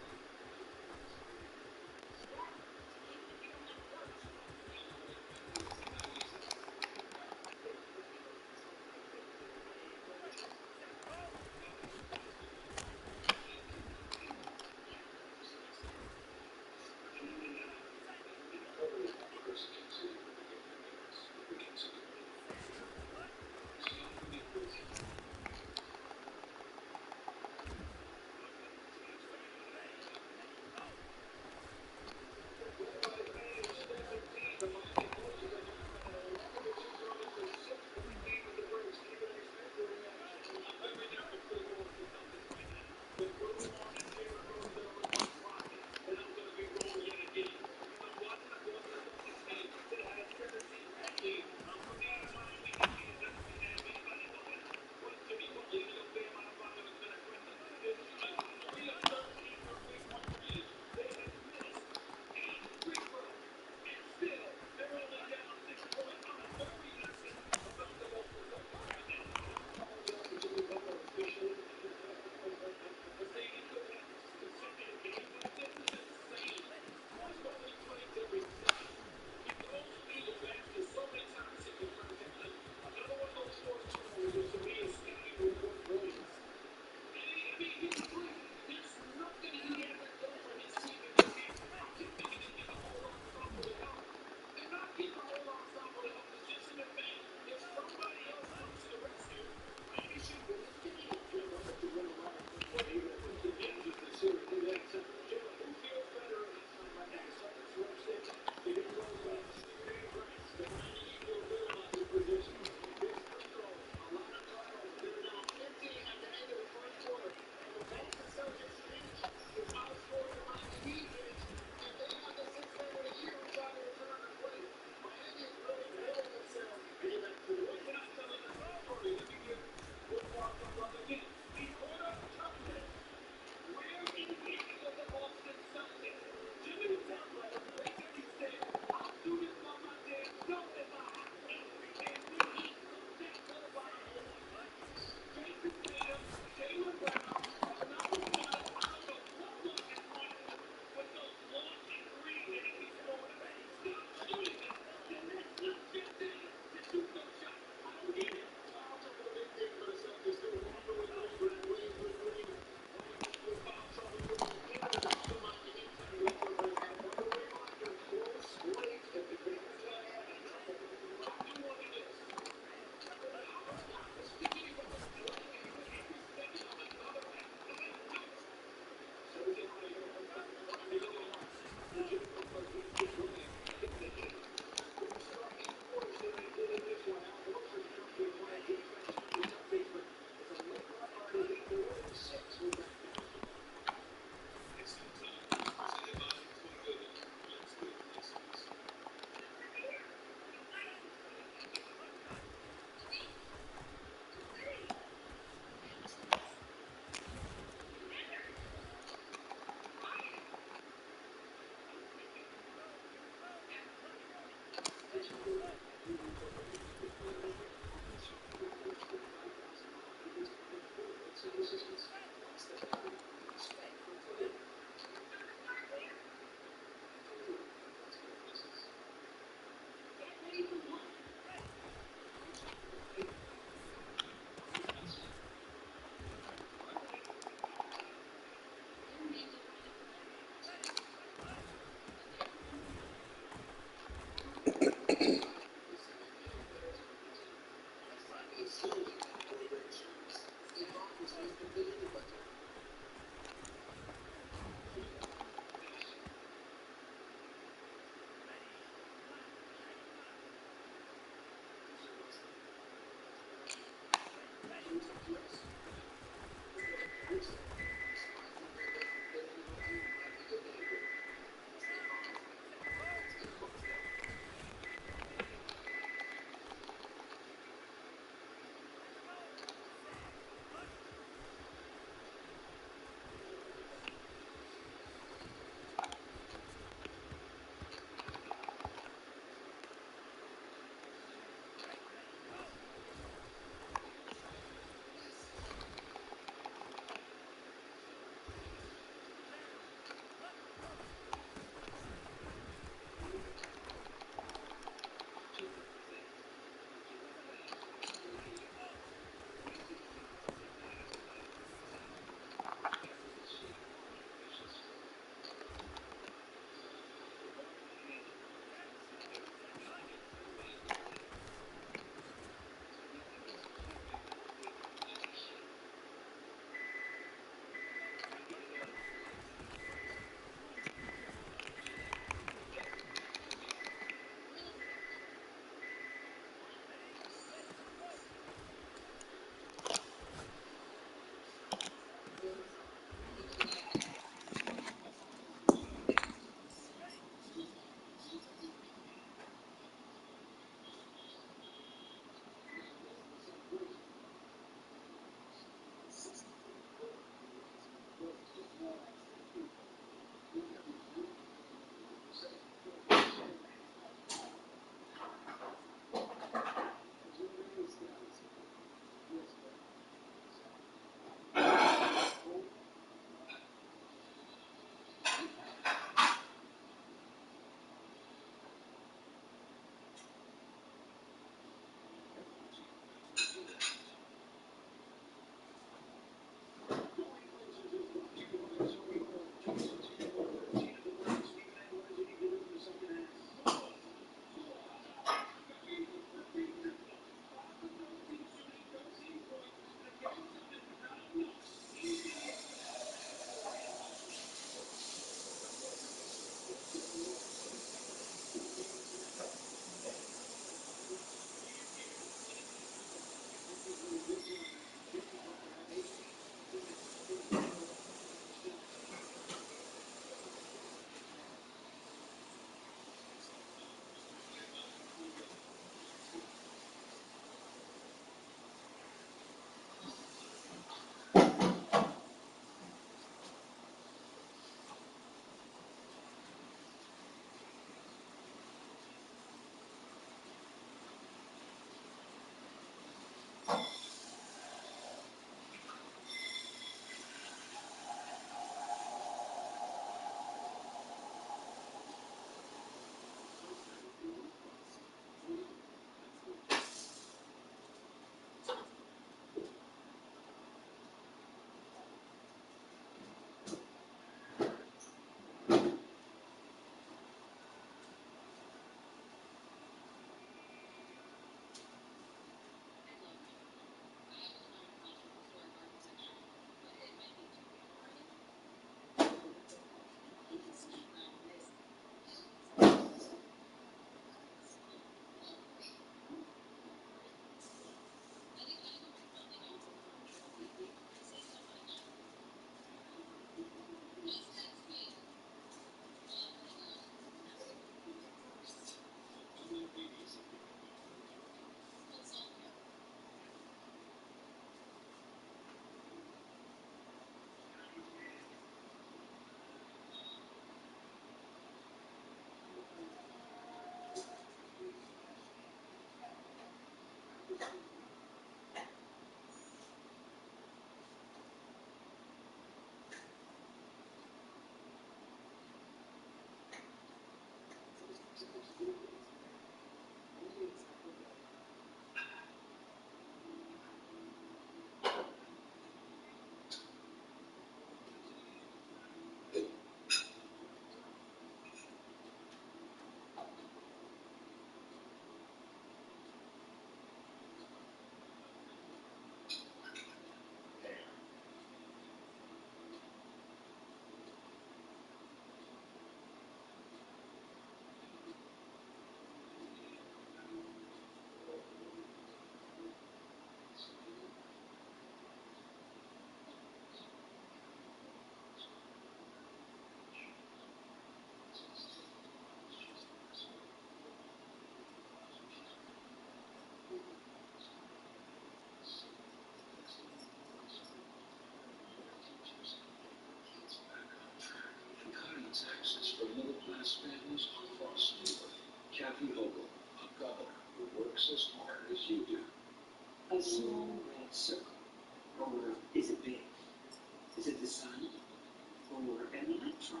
F: or an electron,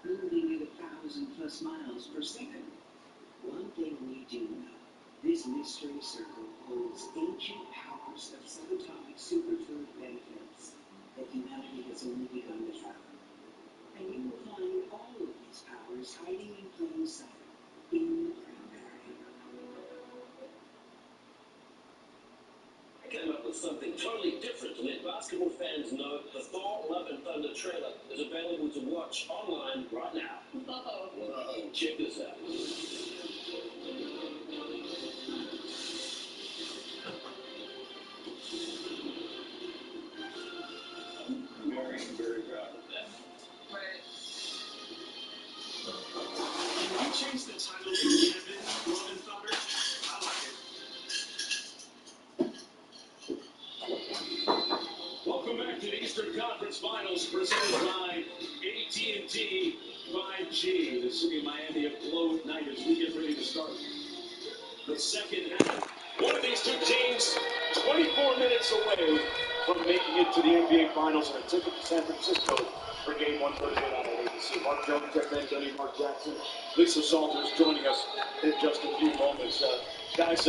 F: moving at 1,000+ miles per second. One thing we do know, this mystery circle holds ancient powers of subatomic superfood benefits that humanity has only begun to fathom. And you will find all of these powers hiding in plain sight in the cranberry.
B: I came up with something totally different to let basketball fans know the Thor Love and Thunder trailer is available to watch online right now. Whoa. Check this out. Very proud of that.
E: Right.
B: Can you change the title to Kevin Love and Thunder? I like it. Welcome back to the Eastern Conference Finals presented by AT&T 5G. The city of Miami aglow at night as we get ready to start the second half. One of these two teams 24 minutes away from making it to the NBA Finals and a ticket to San Francisco for Game 1 Thursday night on ABC. Mark Jones, Jeff Van Gundy, Mark Jackson, Lisa Salters joining us in just a few moments. Guys,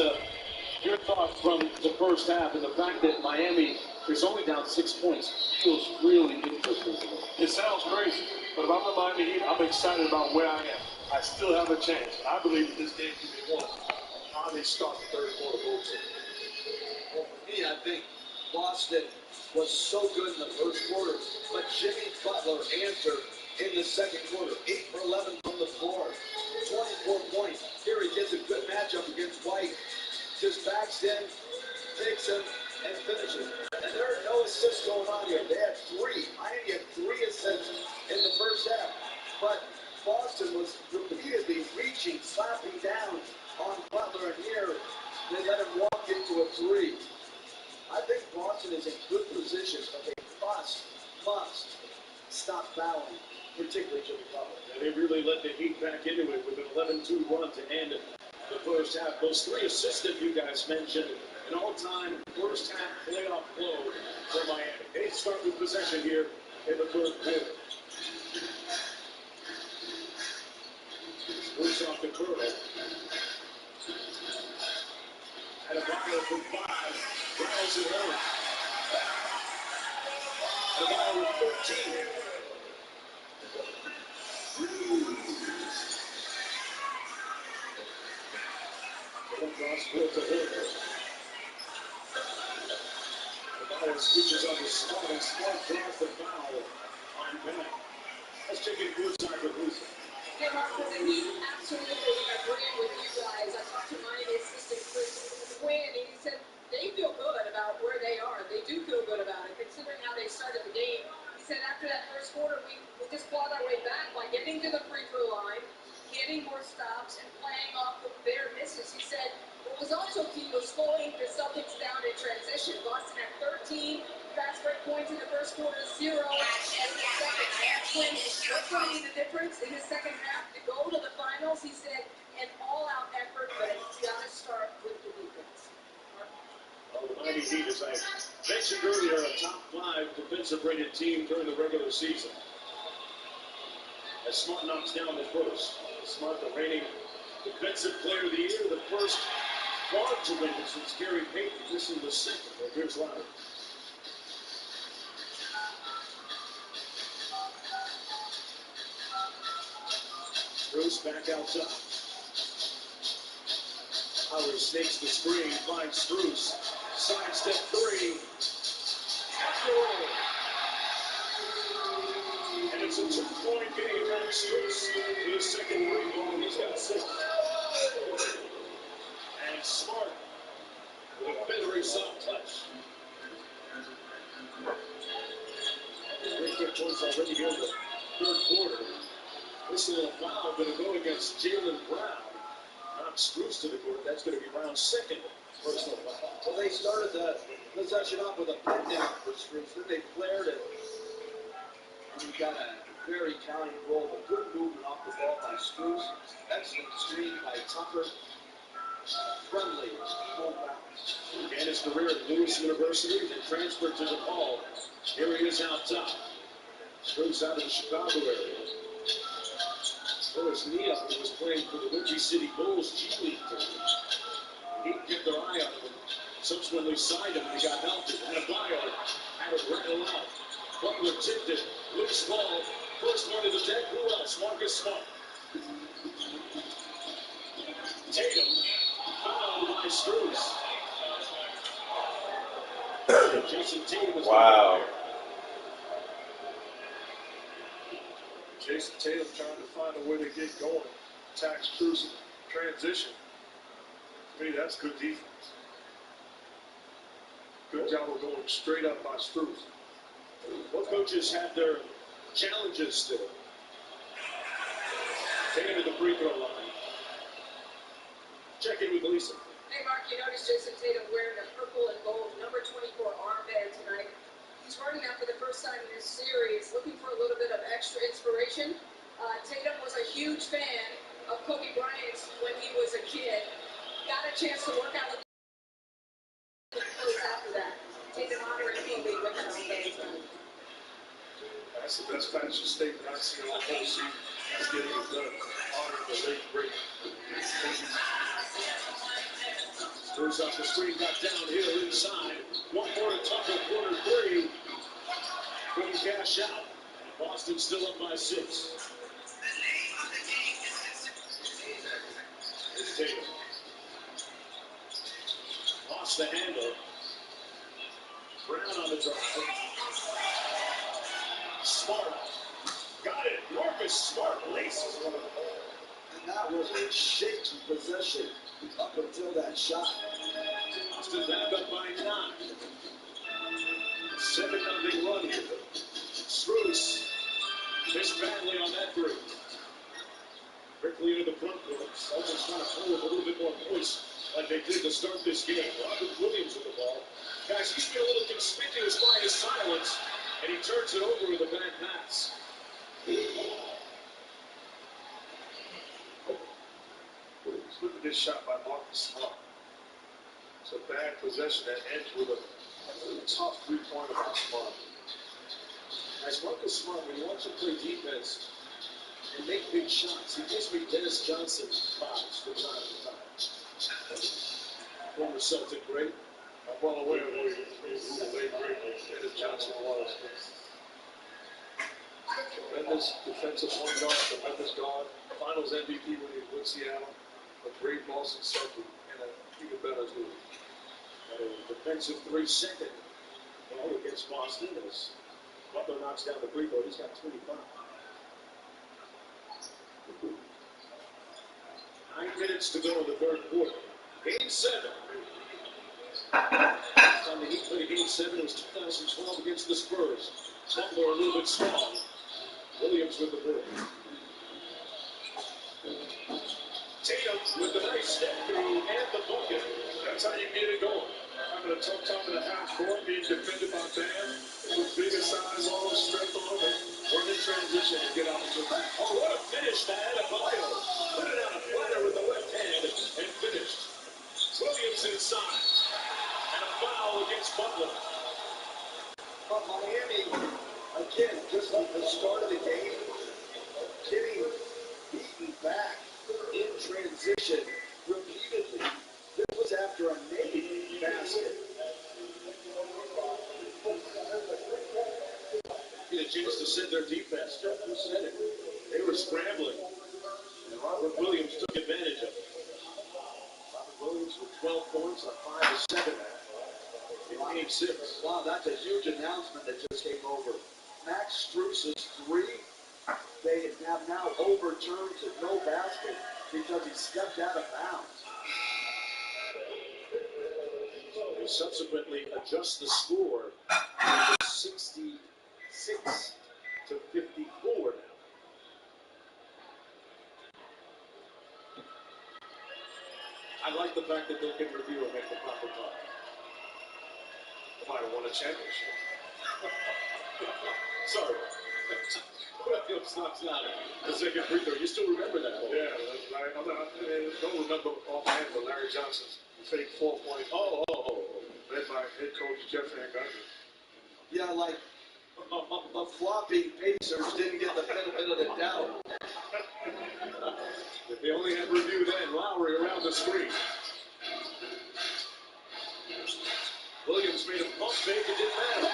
B: your thoughts from the first half and the fact that Miami is only down 6 points feels really interesting to me.
A: It sounds crazy, but if I'm the Miami Heat, I'm excited about where I am. I still have a chance. I believe that this game can be won. How they start the third quarter goals.
G: Well, for me, I think Boston was so good in the first quarter, but Jimmy Butler answered in the second quarter. 8 for 11 from the floor, 24 points. Here he gets a good matchup against White. Just backs in, takes him, and finishes. And there are no assists going on here. They had 3. Miami had 3 assists in the first half. But Boston was repeatedly reaching, slapping down on Butler, and here they let him walk into a 3. I think Boston is in good position, but they must stop fouling, particularly Jimmy Butler.
B: And they really let the Heat back into it with an 11-2 run to end the first half. Those 3 assists that you guys mentioned, an all-time first half playoff blow for Miami. They start with possession here in the third quarter. Bruce off the curl. And a ball from 5. Riles it home. And a ball with 13. Cross court to Horner. The ball switches on the spot, and Smart draws the foul on Bennett. Let's check in courtside with Lisa.
E: Hey, Mark, for the Heat, absolutely agreeing with you guys. I talked to Miami assistant Chris Quinn, and he said they feel good about where they are. They do feel good about it, considering how they started the game. He said after that first quarter, we just clawed our way back by getting to the free throw line, getting more stops, and playing off of their misses. He said what was also key was slowing the Celtics down in transition. Boston had 13 fast break points in the first quarter, 0 in the second. I asked Quinn, what's going to be the difference in the second half to go to the finals? He said an all-out effort, but it's got to start with the defense.
B: Well, the Miami Heat, as I mentioned earlier, a top 5 defensive rated team during the regular season. As Smart knocks down the first. Smart, the reigning defensive player of the year, the first guard to win it since Gary Payton. This is the second. Well, here's Lowry. Bruce back outside. Howard snakes the screen, finds Spruce. Sidestep 3. And it's a 2-point game from Spruce for the second rebound. He's got 6. And Smart with a feathery soft touch. Great quick points already here in the third quarter. This is a foul going to go against Jaylen Brown. Not Spruce to the court. That's going to be Brown's second personal foul.
G: Well, they started the possession off with a pin down for Spruce. Then they flared it. And he got a very counting roll, but good movement off the ball by Spruce. Excellent screen by Tucker. Friendly, full bounce.
B: Began his career at Lewis University, then transferred to DePaul. Here he is out top.
A: Straight out of the Chicago area. There's Nia, who was playing for the Windy City Bulls G League team. He didn't get their eye on him. Subsequently signed him, and he got helped. And a buyout had it rattle out. Butler tipped it. Loose ball. First one of the deck. Who else? Marcus Smart. Tatum. Fouled by Strus. Jason Tatum was
I: Wow.
A: Jason Tatum trying to find a way to get going. Attack Strus in transition. To me, that's good defense. Good job of going straight up by Strus. Both coaches have their challenges still. Tatum at the free throw line. Check in with Lisa.
F: Hey, Mark, you noticed Jason Tatum wearing a purple and gold number 24 armband tonight. He's wearing that for the first time in this series, looking for a little bit of extra inspiration. Tatum was a huge fan of Kobe Bryant when he was a kid. Got a chance to work out with the clothes after that. Tatum honoring Kobe with an armband tonight.
A: That's the best fashion statement I've seen all whole season. That's getting it done. Honoring the late great. Strus off the screen, got downhill inside. One more to Tucker, corner three. Couldn't cash out. Boston still up by 6. It's Tatum. Lost the handle. Brown on the drive. Smart. Got it. Marcus Smart laces one.
G: And that was a shaky possession up until that shot.
A: Boston back up by 9. 7-0 run here. Strus missed badly on that three. Quickly into the front court. Celtics trying to play with a little bit more voice like they did to start this game. Robert Williams with the ball. Guys, he's been a little conspicuous by his silence, and he turns it over with a bad pass. Look at this shot by Marcus Smart. It's a bad possession that ends with a tough three-pointer by Smart. As Marcus Smart, when he wants to play defense and make big shots, he gives me Dennis Johnson vibes from time to time. Former Celtic great. I'm well aware of who the late great Dennis Johnson was. Tremendous defensive point guard, tremendous guard. Finals MVP when he was with Seattle. A great Boston Celtic and an even better league. A defensive 3-second. Well, against Boston as Butler knocks down the free throw. He's got 25. 9 minutes to go in the third quarter. Game 7. Last time the Heat played Game 7 was 2012 against the Spurs. Butler a little bit strong. Williams with the ball. Tatum with the nice step through and the bucket. That's how you get it going. Having a tough time in the half court, being defended by Bam. With bigger size, long strength on him. Run in transition and get out to the back. Oh, what a finish by Adebayo. Put it on a platter with the left hand and finished. Williams inside. And a foul against Butler.
G: But Miami, again, just like the start of the game, getting beaten back in transition repeatedly. This was after a made basket.
A: Get a chance to set their defense. Who said it? They were scrambling. And Robert Williams took advantage of it. Robert Williams with 12 points on 5 of 7 in Game 6.
G: Wow, that's a huge announcement that just came over. Max Strus's 3, they have now overturned to no basket because he stepped out of bounds.
A: They subsequently adjust the score to 66 to 54 now. I like the fact that they can review and make the proper call. They might have won a championship. Sorry. Williams knocks down the second free throw. You still remember that? Yeah, I don't remember offhand, but Larry Johnson's fake 4-point. Led by head coach Jeff Van Gundy.
G: Yeah, like The floppy Pacers didn't get the benefit of the doubt.
A: If they only had review then, Lowry around the screen. Williams made a pump fake, it didn't matter.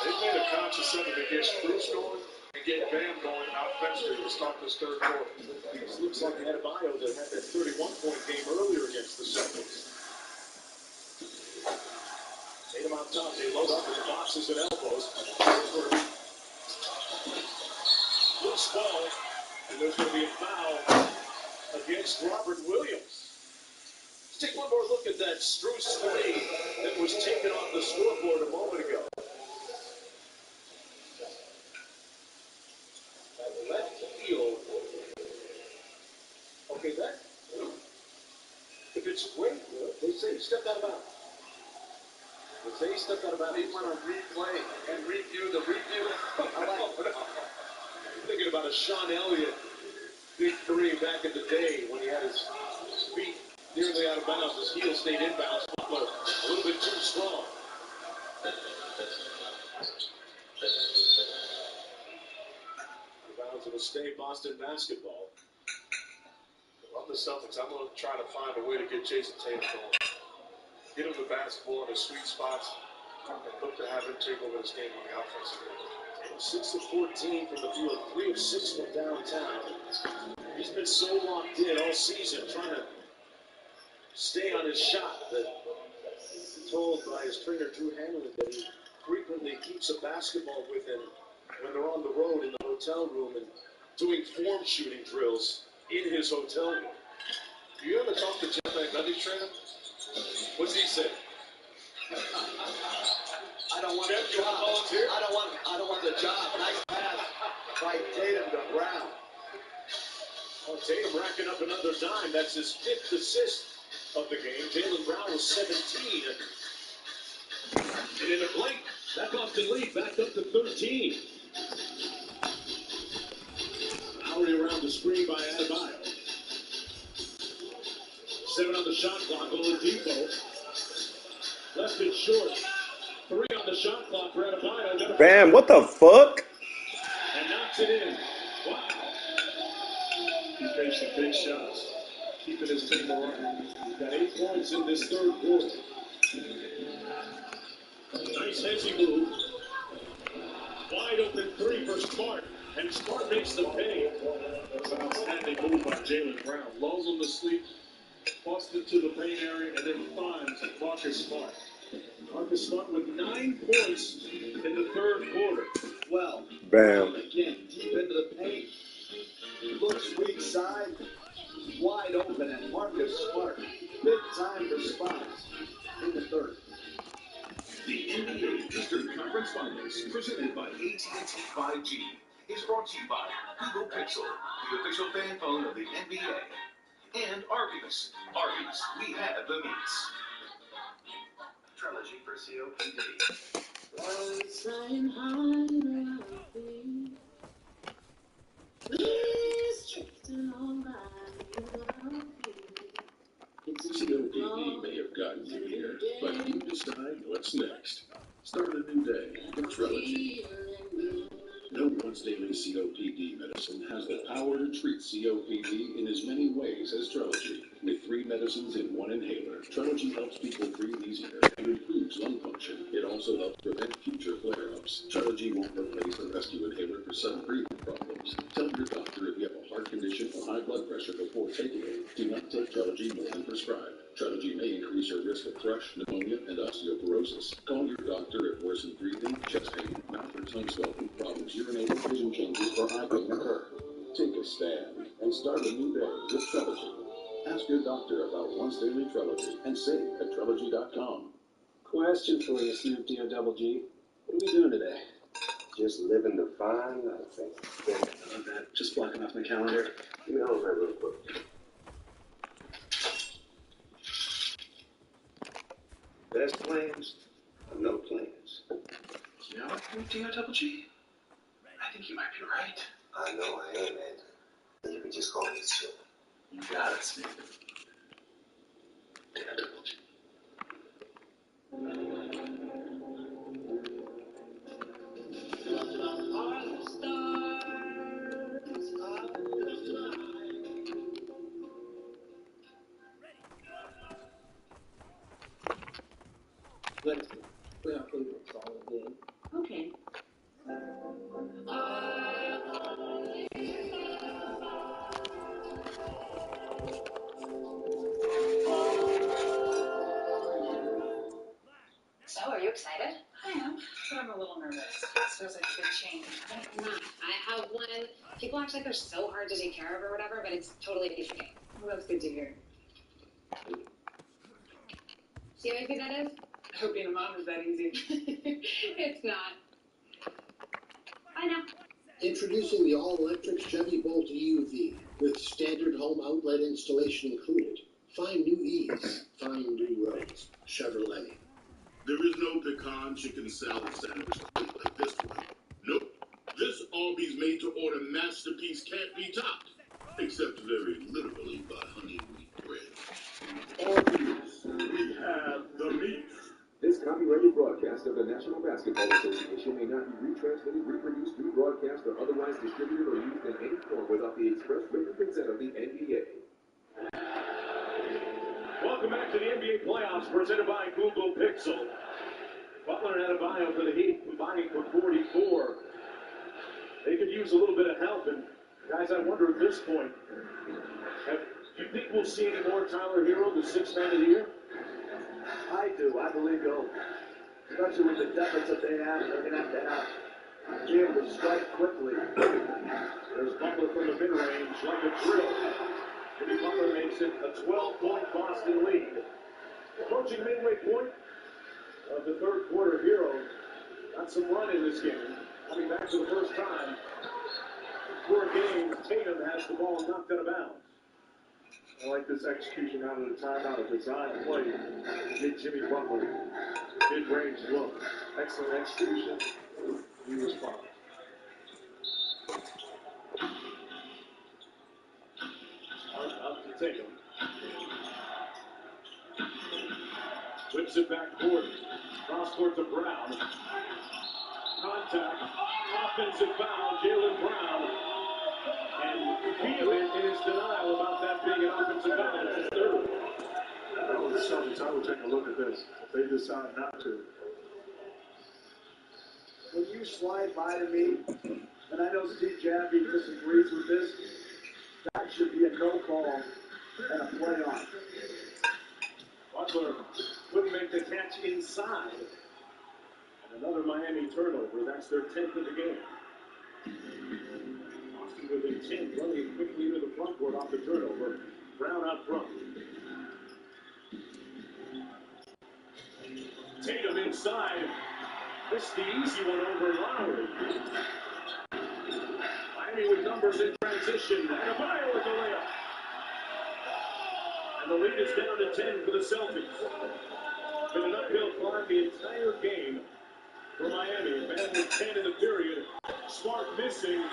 A: They made a conscious effort to get Strus going and get Bam going offensively to start this third quarter. This looks like Adebayo that had that 31-point game earlier against the Celtics. Tatum on top, they load up with the boxes and elbows. Loose ball, and there's going to be a foul against Robert Williams. Let's take one more look at that Strus three that was taken off the scoreboard a moment ago. Left field. Okay, that. If it's great, they say he stepped out of bounds. They say he stepped out of bounds.
G: They want to replay and review the review. I like it.
A: Thinking about a Sean Elliott big three back in the day when he had his feet nearly out of bounds. His heel stayed inbounds. Butler a little bit too strong. Bounds will stay Boston basketball. On the Celtics, I'm going to try to find a way to get Jason Tatum going. Get him the basketball in his sweet spots and look to have him take over this game on the offensive end. 6 of 14 from the field, 3 of 6 from downtown. He's been so locked in all season trying to stay on his shot that he's told by his trainer Drew Hanlon that he frequently keeps a basketball with him when they're on the road in the hotel room and doing form shooting drills in his hotel room. Do you ever talk to Jeff Van Gundy's trainer? What's he say?
G: I don't want
A: Jeff,
G: the
A: you
G: job.
A: want to volunteer?
G: I don't want the job. Nice pass by Tatum to Brown.
A: Well, Tatum racking up another dime. That's his 5th assist of the game. Jaylen Brown was 17. And in a blink, that Boston lead back up to 13. Lowry around the screen by Adebayo. 7 on the shot clock, Oladipo. Left it short. 3 on the shot clock for Adebayo.
I: Bam, what the fuck?
A: And knocks it in. Wow. He faced the big shots. Keeping his team alive. He's got 8 points in this third quarter. Nice heavy move. Wide open 3 for Smart. And Smart makes the pay. That's an outstanding move by Jaylen Brown. Lulls him to sleep. Busts into the paint area and then finds Marcus Smart. Marcus Smart with 9 points in the third quarter.
G: Well,
I: Bam.
G: again, deep into the paint. Looks weak side. Wide open, and Marcus Smart. Big time response in the third.
J: The NBA Eastern Conference Finals, presented by AT&T 5G, is brought to you by Google Pixel, the official fan phone of the NBA, and Arby's. Arby's, we have the meats. Trilogy for COPD.
F: Once I'm hungry, please drifting on by without
J: COPD may have gotten you here, but you decide what's next. Start a new day with Trilogy. No once-daily COPD medicine has the power to treat COPD in as many ways as Trilogy. With 3 medicines in 1 inhaler, Trilogy helps people breathe easier and improves lung function. It also helps prevent future flare-ups. Trilogy won't replace the rescue inhaler for sudden breathing problems. Tell your doctor if you have a heart condition or high blood pressure before taking it. Do not take Trilogy more than prescribed. Trilogy may increase your risk of thrush, pneumonia, and osteoporosis. Call your doctor if worsened breathing, chest pain, mouth or tongue swelling, problems urinating, vision changes, or eye pain occur. Take a stand and start a new day with Trilogy. Ask your doctor about once daily Trilogy and save at Trilogy.com.
K: Question for you, Snoop D-O double G. What are we doing today?
H: Just living the fine life.
K: Not bad. Just blocking off my calendar.
H: Give me all that real quick. Best plans or no plans?
K: You know what, Snoop D-O double G? I think you might be right.
H: I know I am, and you can just call me Chip.
K: You got it, Snoop. D-O double G.
F: nervous. Feels like a big change.
E: But it's not. I have one. People act like they're so hard to take care of or whatever, but it's totally a piece of cake.
F: Well, that's good to hear.
E: See how easy that is?
F: I hope being a mom is that easy.
E: It's not. Bye now.
L: Introducing the all-electric Chevy Bolt EUV with standard home outlet installation included. Find new ease. Find new roads. Chevrolet.
J: There is no pecan chicken salad sandwich like this one. Nope. This Albi's made-to-order masterpiece can't be topped, except very literally by honey wheat bread. Albi's, we have the meat.
M: This copyrighted broadcast of the National Basketball Association may not be retransmitted, reproduced, rebroadcast, or otherwise distributed or used in any form without the express written consent of the NBA.
B: Welcome back to the NBA playoffs presented by Google Pixel. Butler and Adebayo for the Heat combining for 44. They could use a little bit of help, and guys, I wonder at this point, do you think we'll see any more Tyler Hero, the sixth man of the year?
G: I do. I believe he'll, especially with the deficit they have, they're going to have be able to strike quickly.
B: There's Butler from the mid-range, like a drill. Jimmy Butler makes it a 12-point Boston lead. Approaching midway point of the third quarter, Hero got some run in this game. Coming back for the first time. 4 games, Tatum has the ball knocked out of bounds.
A: I like this execution out of the timeout, a design play. Get Jimmy Butler. Mid-range look. Excellent execution. He responds.
B: Up to Tatum. Whips it back court. Cross court to Brown. Contact. Offensive foul. Jaylen Brown. And vehement in his denial about that being an offensive foul. That's his third.
A: That was something. I would take a look at this. If they decide not to.
G: When you slide by to me, and I know Steve Jaffe disagrees with this, that should be a no call and a play on.
B: Butler couldn't make the catch inside. And another Miami turnover. That's their 10th of the game. Boston with intent, running quickly into the front court off the turnover. Brown out front. Tatum inside. Missed the easy one over Lowry. Miami with numbers in transition. And Adebayo with the layup. And the lead is down to 10 for the Celtics. Been an uphill climb the entire game for Miami. Man with 10 in the period. Smart missing.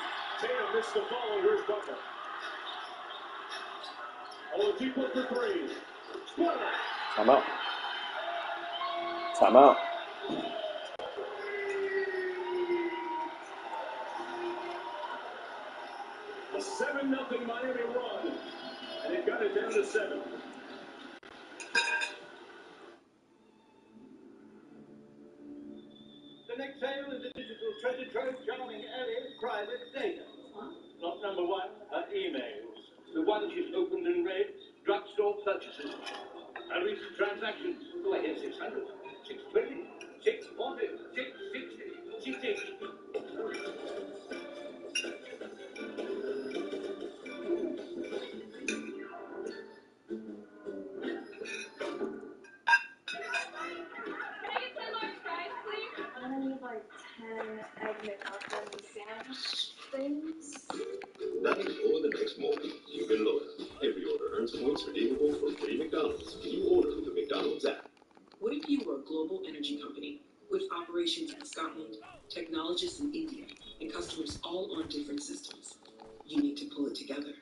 B: Tatum missed the follow. Here's Butler. Oladipo for 3. Butler.
I: Timeout. Timeout.
B: A 7-0 Miami run. And it got it down to 7.
N: The next sale is a digital treasure trove charming Ellie's private data. Plot number 1 are emails. The ones she's opened and read, drugstore purchases. A recent transactions. Oh, I hear 600, 620, 640, 660, 680.
O: I need like 10 egg McMuffin sandwich things.
J: Night or the next morning, you've been loyal. Every order earns points redeemable for free McDonald's when you order through the McDonald's app.
F: What if you were a global energy company with operations in Scotland, technologists in India, and customers all on different systems? You need to pull it together.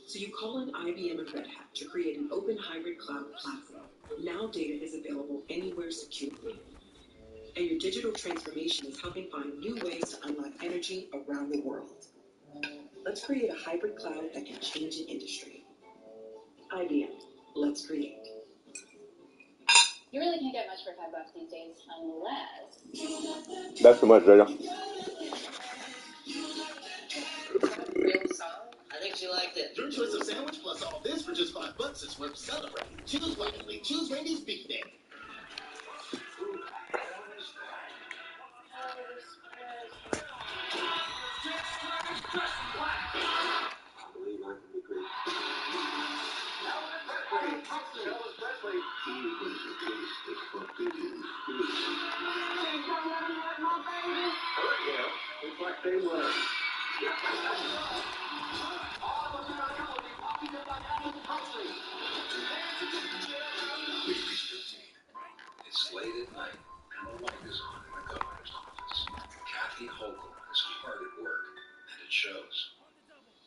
F: So you call in IBM and Red Hat to create an open hybrid cloud platform. Now data is available anywhere securely. And your digital transformation is helping find new ways to unlock energy around the world. Let's create a hybrid cloud that can change an industry. IBM, let's create.
E: You really can't get much for $5 these days, unless...
I: That's too much, Jada.
F: Real song?
L: I think she liked it. Your choice of sandwich plus all this for just $5 is worth celebrating. Choose wisely. Choose Randy's Beef Day.
M: came running.
P: We reached 15. It's late at night, and the light is on in the governor's office. Kathy Hochul is hard at work, and it shows.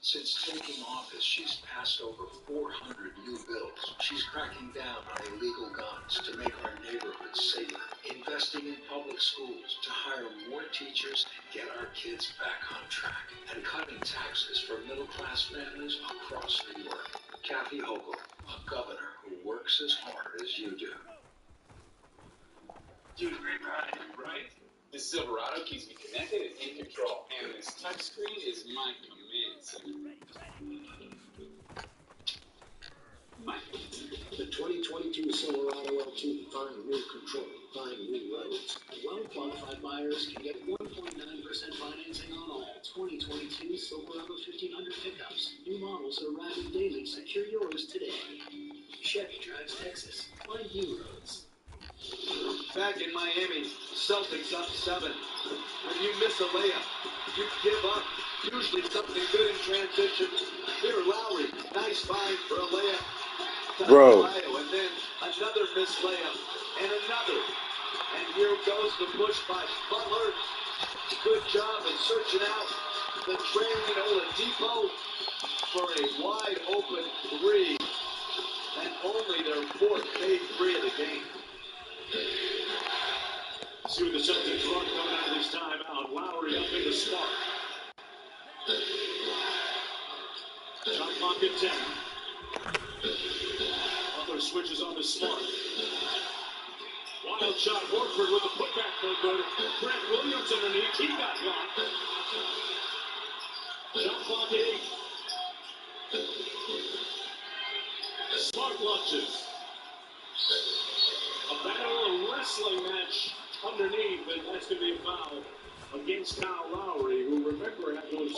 P: Since taking office, she's passed over 400 new bills. She's cracking down on illegal guns to make our neighborhoods safer, investing in public schools to hire more teachers and get our kids back on track, and cutting taxes for middle-class families across New York. Kathy Hochul, a governor who works as hard as you do.
C: Dude, great ride, right? This Silverado keeps me connected and in control. And this touchscreen is my command center.
L: The 2022 Silverado LT. Find new control. Find new roads. Well-qualified buyers can get 1.9% financing on all 2022 Silverado 1500 pickups. New models are arriving daily. Secure yours today. Chevy drives Texas. Find new roads.
G: Back in Miami, Celtics up 7. When you miss a layup, you give up. Usually something good in transition. Here, Lowry, nice find for a layup.
I: Bro.
G: And then another missed layup, and another. And here goes the push by Butler. Good job in searching out the trailing Oladipo for a wide open 3. And only their 4th made 3 of the game.
A: See what the Celtics run coming out of this timeout. Lowry up into Smart. Shot clock at 10. Butler switches on to Smart. Wild shot. Horford with the putback no good. Grant Williams underneath. He got blocked. Shot clock at 8. Smart launches. A battle, a wrestling match underneath, and that's going to be a foul against Kyle Lowry, who, remember, had those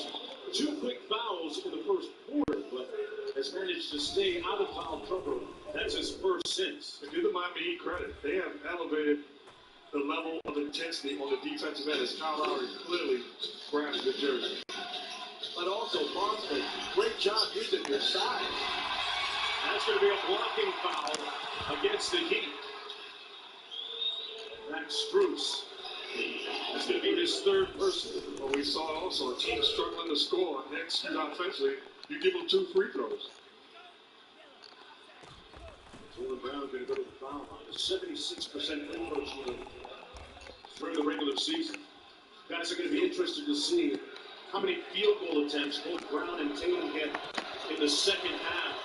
A: 2 quick fouls in the first quarter, but has managed to stay out of foul trouble. That's his first since.
H: To give the Miami Heat credit, they have elevated the level of intensity on the defensive end as Kyle Lowry clearly grabs the jersey.
G: But also, Boston, great job using your side.
A: That's going to be a blocking foul against the Heat. Max Strus. That's going to be his 3rd person.
H: Well, we saw also a team struggling to score and execute offensively. You give them 2 free throws.
A: Jaylen Brown going to go to the foul line. A 76% free throw shooter during the regular season. Guys are going to be interested to see how many field goal attempts both Brown and Tatum get in the second half,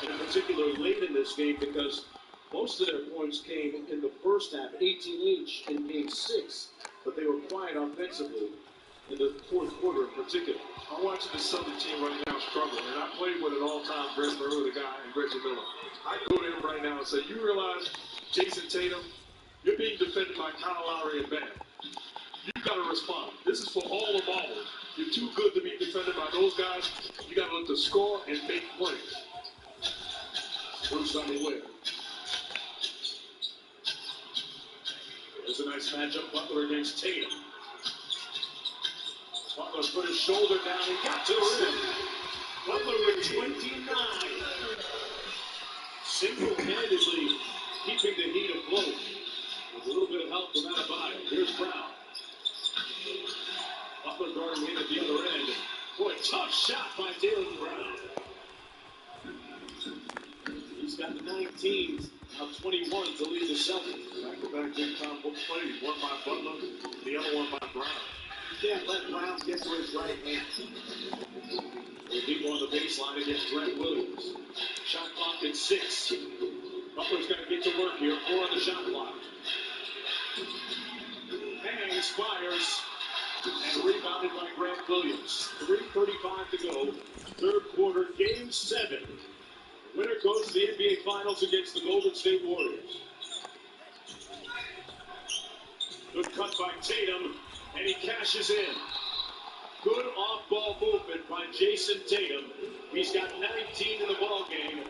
A: and in particular late in this game, because most of their points came in the first half, 18 each in Game 6, but they were quiet offensively in the fourth quarter in particular.
H: I'm watching the Celtic team right now struggle, and I played with an all-time great with a guy in Reggie Miller. I go to him right now and say, you realize, Jason Tatum, you're being defended by Kyle Lowry and Bam. You've got to respond. This is for all the ballers. You're too good to be defended by those guys. You got to look to score and make plays.
A: Bruce on the way. There's a nice matchup. Butler against Tatum. Butler put his shoulder down and got to the rim. Butler with 29. Single-handedly keeping the Heat afloat. With a little bit of help from Adebayo. Here's Brown. Butler guarding in at the other end. Boy, tough shot by Jaylen Brown. He's got 19, now 21 to lead the Celtics.
H: Back-to-back big-time plays, one by Butler, the other one by Brown.
G: You can't let Brown get to his right hand.
A: People on the baseline against Grant Williams. Shot clock at 6. Butler's going to get to work here. 4 on the shot clock. Hangs, fires, and rebounded by Grant Williams. 3:35 to go. Third quarter, Game 7. Winner goes to the NBA Finals against the Golden State Warriors. Good cut by Tatum, and he cashes in. Good off-ball movement by Jason Tatum. He's got 19 in the ball game,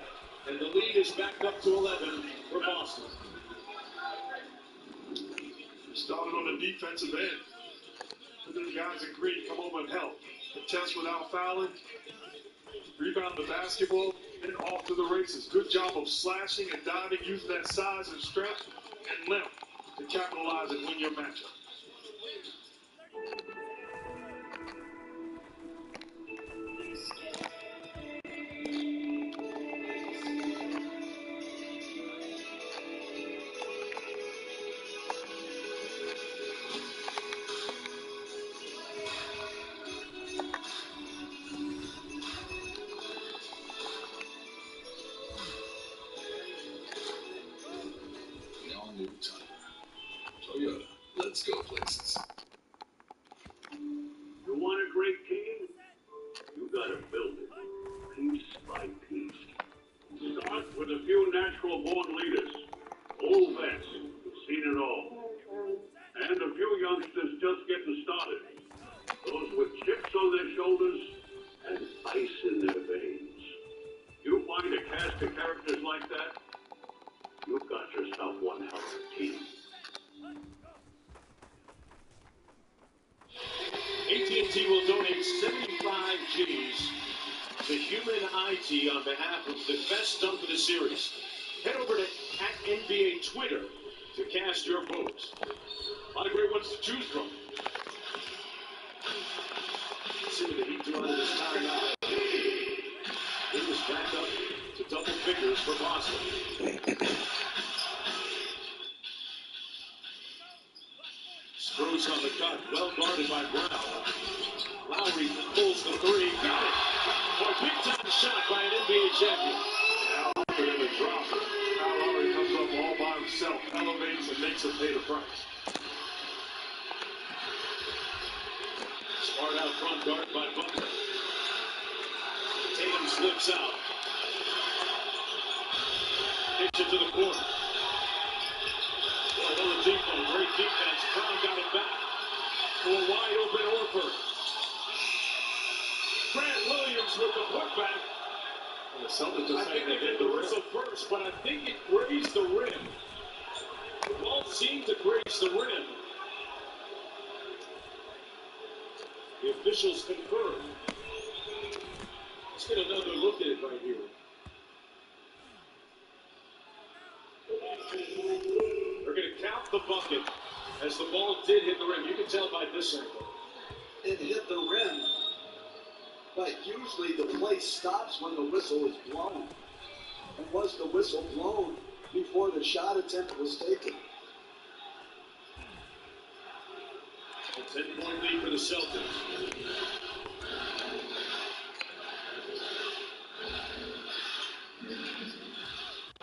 A: and the lead is back up to 11 for Boston.
H: Started on the defensive end. This guy guys in green come over and help. Contest without fouling, rebound the basketball, and off to the races. Good job of slashing and diving, using that size and strength and length to capitalize and win your matchup.
P: All new time. Toyota. Let's go places.
N: You want a great team? You gotta build it, piece by piece. Start with a few natural-born leaders, old vets who've seen it all, and a few youngsters just getting started. Those with chips on their shoulders and ice in their veins. You find a cast of characters like that, you've got yourself one hell of a team.
B: AT&T will donate 75 G's to Human IT on behalf of the best dunk of the series. Head over to @NBA Twitter to cast your votes. A lot of great ones to choose from. Let's see what the Heat do out of this timeout. It was back up to double figures for Boston. Strus on the cut, well guarded by Brown. Lowry pulls the three, got it! Boy, big time shot by an NBA champion.
H: Now offered him a drop. Kyle Lowry comes up all by himself, elevates and makes him pay the price.
B: Smart out front, guarded by Butler. Tatum slips out. Kicks it to the corner. Boy, Oladipo, great defense. Brown got it back. To a wide open Horford. Grant Williams with the putback.
H: And the Celtics just
B: I think they did the whistle first, but I think it grazed the rim. The ball seemed to graze the rim. The officials confirm. Let's get another look at it right here. They're going to count the bucket as the ball did hit the rim. You can tell by this angle.
G: It hit the rim, but usually the play stops when the whistle is blown. And was the whistle blown before the shot attempt was taken?
B: A 10-point lead for the Celtics.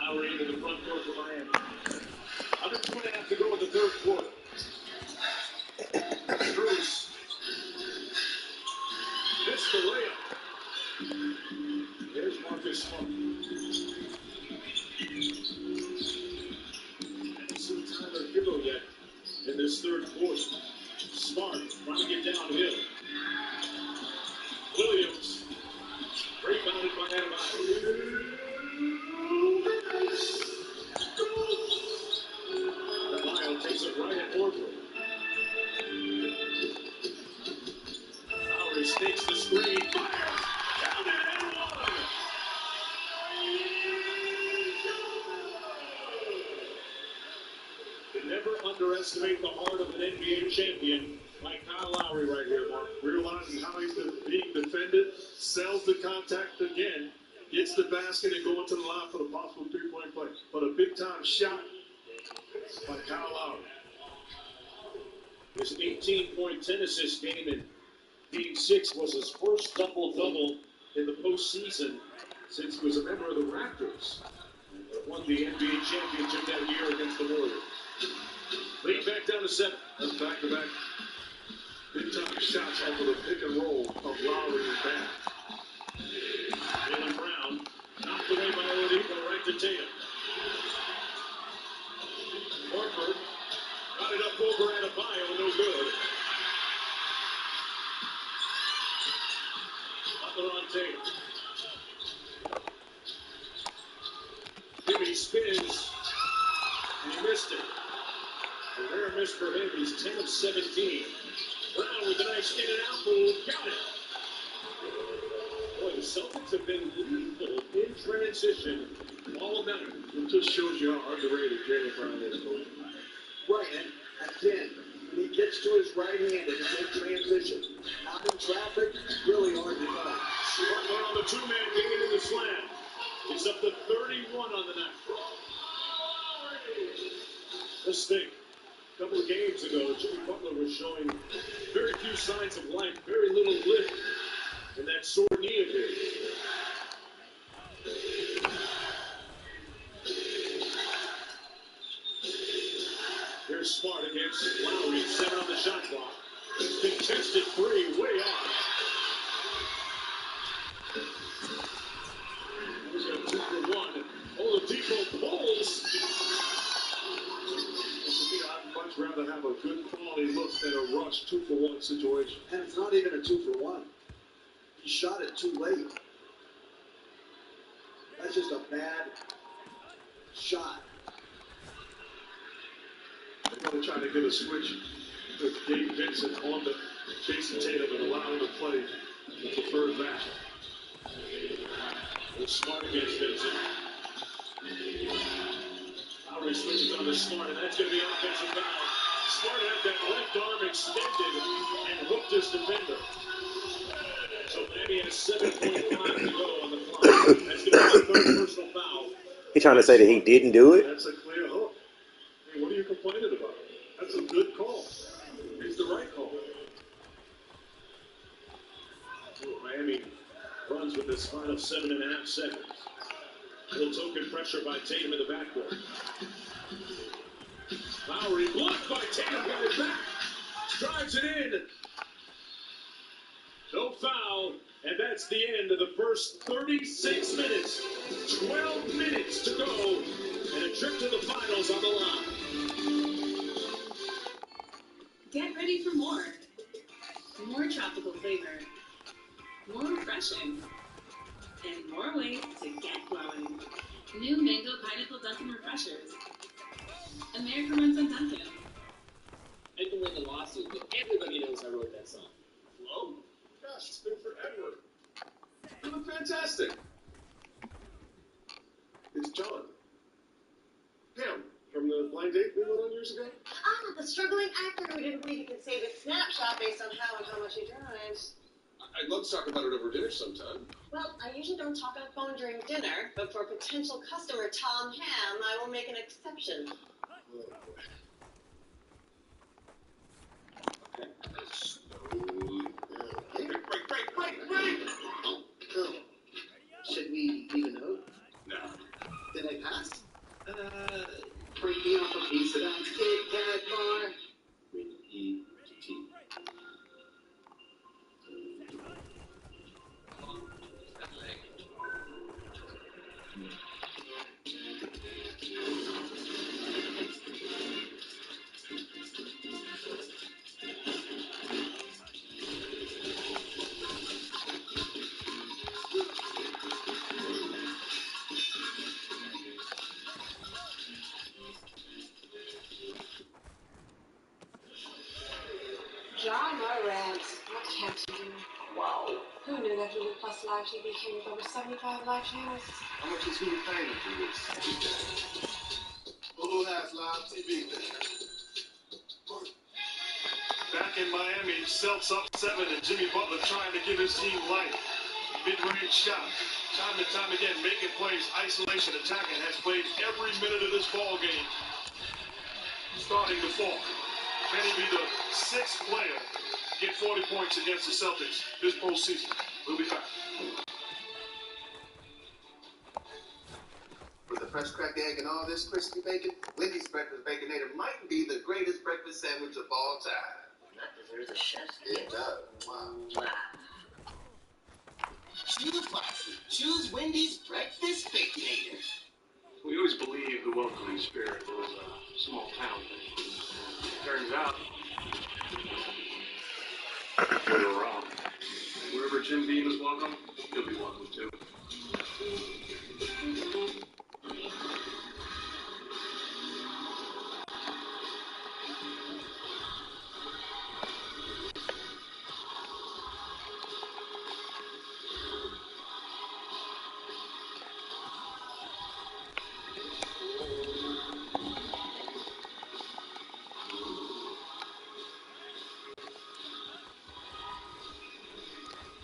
B: Lowry into the front court for Miami. Under 2.5 to go in the third quarter. Strus missed the layup. There's Marcus Smart. Haven't seen Tyler Hero yet in this third quarter. Smart trying to get downhill. Williams rebounded by Adebayo. Adebayo takes it right at Horford. Lowry stakes the screen. Fires! Down and one! You never underestimate the heart of an NBA champion like Kyle Lowry right here, Mark.
H: Realizing how he's being defended, sells the contact again, gets the basket and going to the line for the possible three-point play. But a big-time shot by Kyle Lowry.
B: His 18-point 10-assist game in Game 6 was his first double-double in the postseason since he was a member of the Raptors. Won the NBA championship that year against the Warriors. Lead back down to 7.
H: That's back-to-back big-time shots off of the pick and roll of Lowry and Bam.
B: Jaylen Brown knocked away by Oladipo right to Tatum. Horford got it up over Adebayo, no good. Butler on Tatum. Jimmy spins, and he missed it. A rare miss for him. He's 10 of 17. Brown with an
H: pass in and out move. Got it. Boy, the Celtics have been lethal in transition all night. It just shows you how underrated Jaylen Brown is, Coach.
G: Right, and again, when he gets to his right hand and it's in transition, not in traffic, really hard to know.
H: Butler on the two-man, getting in the slam. He's up to 31 on the night. Let's think. A couple of games ago, Jimmy Butler was showing very few signs of life, very little lift in that sore knee of his. Here's Smart against Lowry, 7 on the shot clock. Contested three, way off. He's got 2 for 1. Oladipo pulls. I'd much rather have a good quality look than a rush 2 for 1 situation.
G: And it's not even a 2 for 1. He shot it too late. That's just a bad shot.
H: They're going to try to get a switch with Gabe Vincent on to Jason Tatum and allow him to play the preferred matchup. It's Smart against Vincent. Lowry switches on to Smart, and that's going to be an offensive foul. Smart had that left arm extended and hooked his defender. So Miami has 7.5 to go on the clock. That's going to be the third personal foul.
Q: He's trying to say that he didn't do it?
H: That's a clear hook. Hey, what are you complaining about? That's a good call. It's the right call. Miami runs with this final 7.5 seconds. Little token pressure by Tatum in the backcourt. Lowry blocked by Tatum, got it back. Drives it in. No foul, and that's the end of the first 36 minutes. 12 minutes to go, and a trip to the finals on the line.
E: Get ready for more. More tropical flavor. More refreshing. And more ways to get flowing. New Mango Pineapple Dunkin' Refreshers. America runs on Dunkin'.
R: I can win the lawsuit, but everybody knows I wrote that song.
H: Hello? Gosh, it's been forever. You look fantastic. It's John. Pam, from the blind date we went on years ago?
F: Ah, the struggling actor who didn't believe he could save his snapshot based on how and how much he drives.
H: I'd love to talk about it over dinner sometime.
F: Well, I usually don't talk on phone during dinner, but for potential customer Tom Ham, I will make an exception.
H: Oh, boy. Okay. Break.
L: Oh. Should we leave a note?
H: No.
L: Did I pass? Break me off a piece of that Kit Kat bar.
J: Rated E-T.
O: John Morant, what can't you do?
L: Wow.
O: Who knew that Hulu Plus Live TV came with over 75 live channels?
L: How much is Hulu paying for this?
A: Hulu has live TV. Back in Miami, Celtics up 7, and Jimmy Butler trying to give his team life. Mid-range shot. Time and time again, making plays, isolation, attacking, has played every minute of this ball game. Starting to fall. Can he be the 6th player to get 40 points against the Celtics this postseason? We'll be back.
S: With a fresh cracked egg and all this crispy bacon, Wendy's Breakfast Baconator might be the greatest breakfast sandwich of all time.
L: That deserves a chef's
S: It does. Wow.
L: Choose wisely. Choose Wendy's Breakfast Baconator.
N: We always believed the welcoming spirit was a small town thing. Turns out, we were wrong. Wherever Jim Beam is welcome, he'll be welcome too.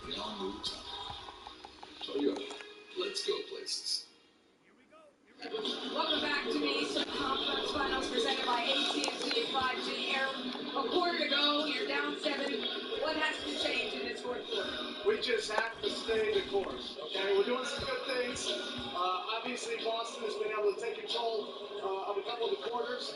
J: the all-new Talkin. Toyota. Let's go places.
T: Welcome back to the Eastern Conference Finals presented by AT&T 5G Air. A quarter to go, you're down 7. What has to change in this fourth quarter?
A: We just have to stay the course, okay? We're doing some good things. Obviously, Boston has been able to take control of a couple of the quarters.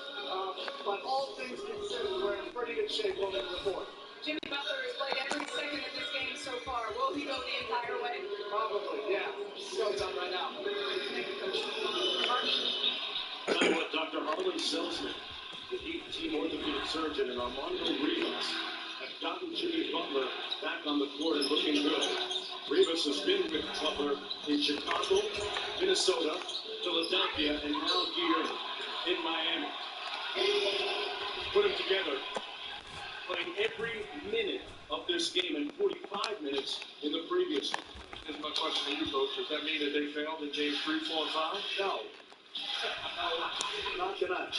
A: But all things considered, we're in pretty good shape going into the fourth.
T: Jimmy Butler has played every second of this game so far. Will he go the entire way?
A: Probably, yeah. Show's on right now.
B: Tell you what, Dr. Harlan Selzman, the team orthopedic surgeon, and Armando Rivas have gotten Jimmy Butler back on the court and looking good. Rivas has been with Butler in Chicago, Minnesota, Philadelphia, and now here in Miami. Put them together, playing every minute of this game and 45 minutes in the previous one.
H: Here's my question to you, Coach. Does that mean that they failed in games 3, 4, and 5?
A: No. Not tonight.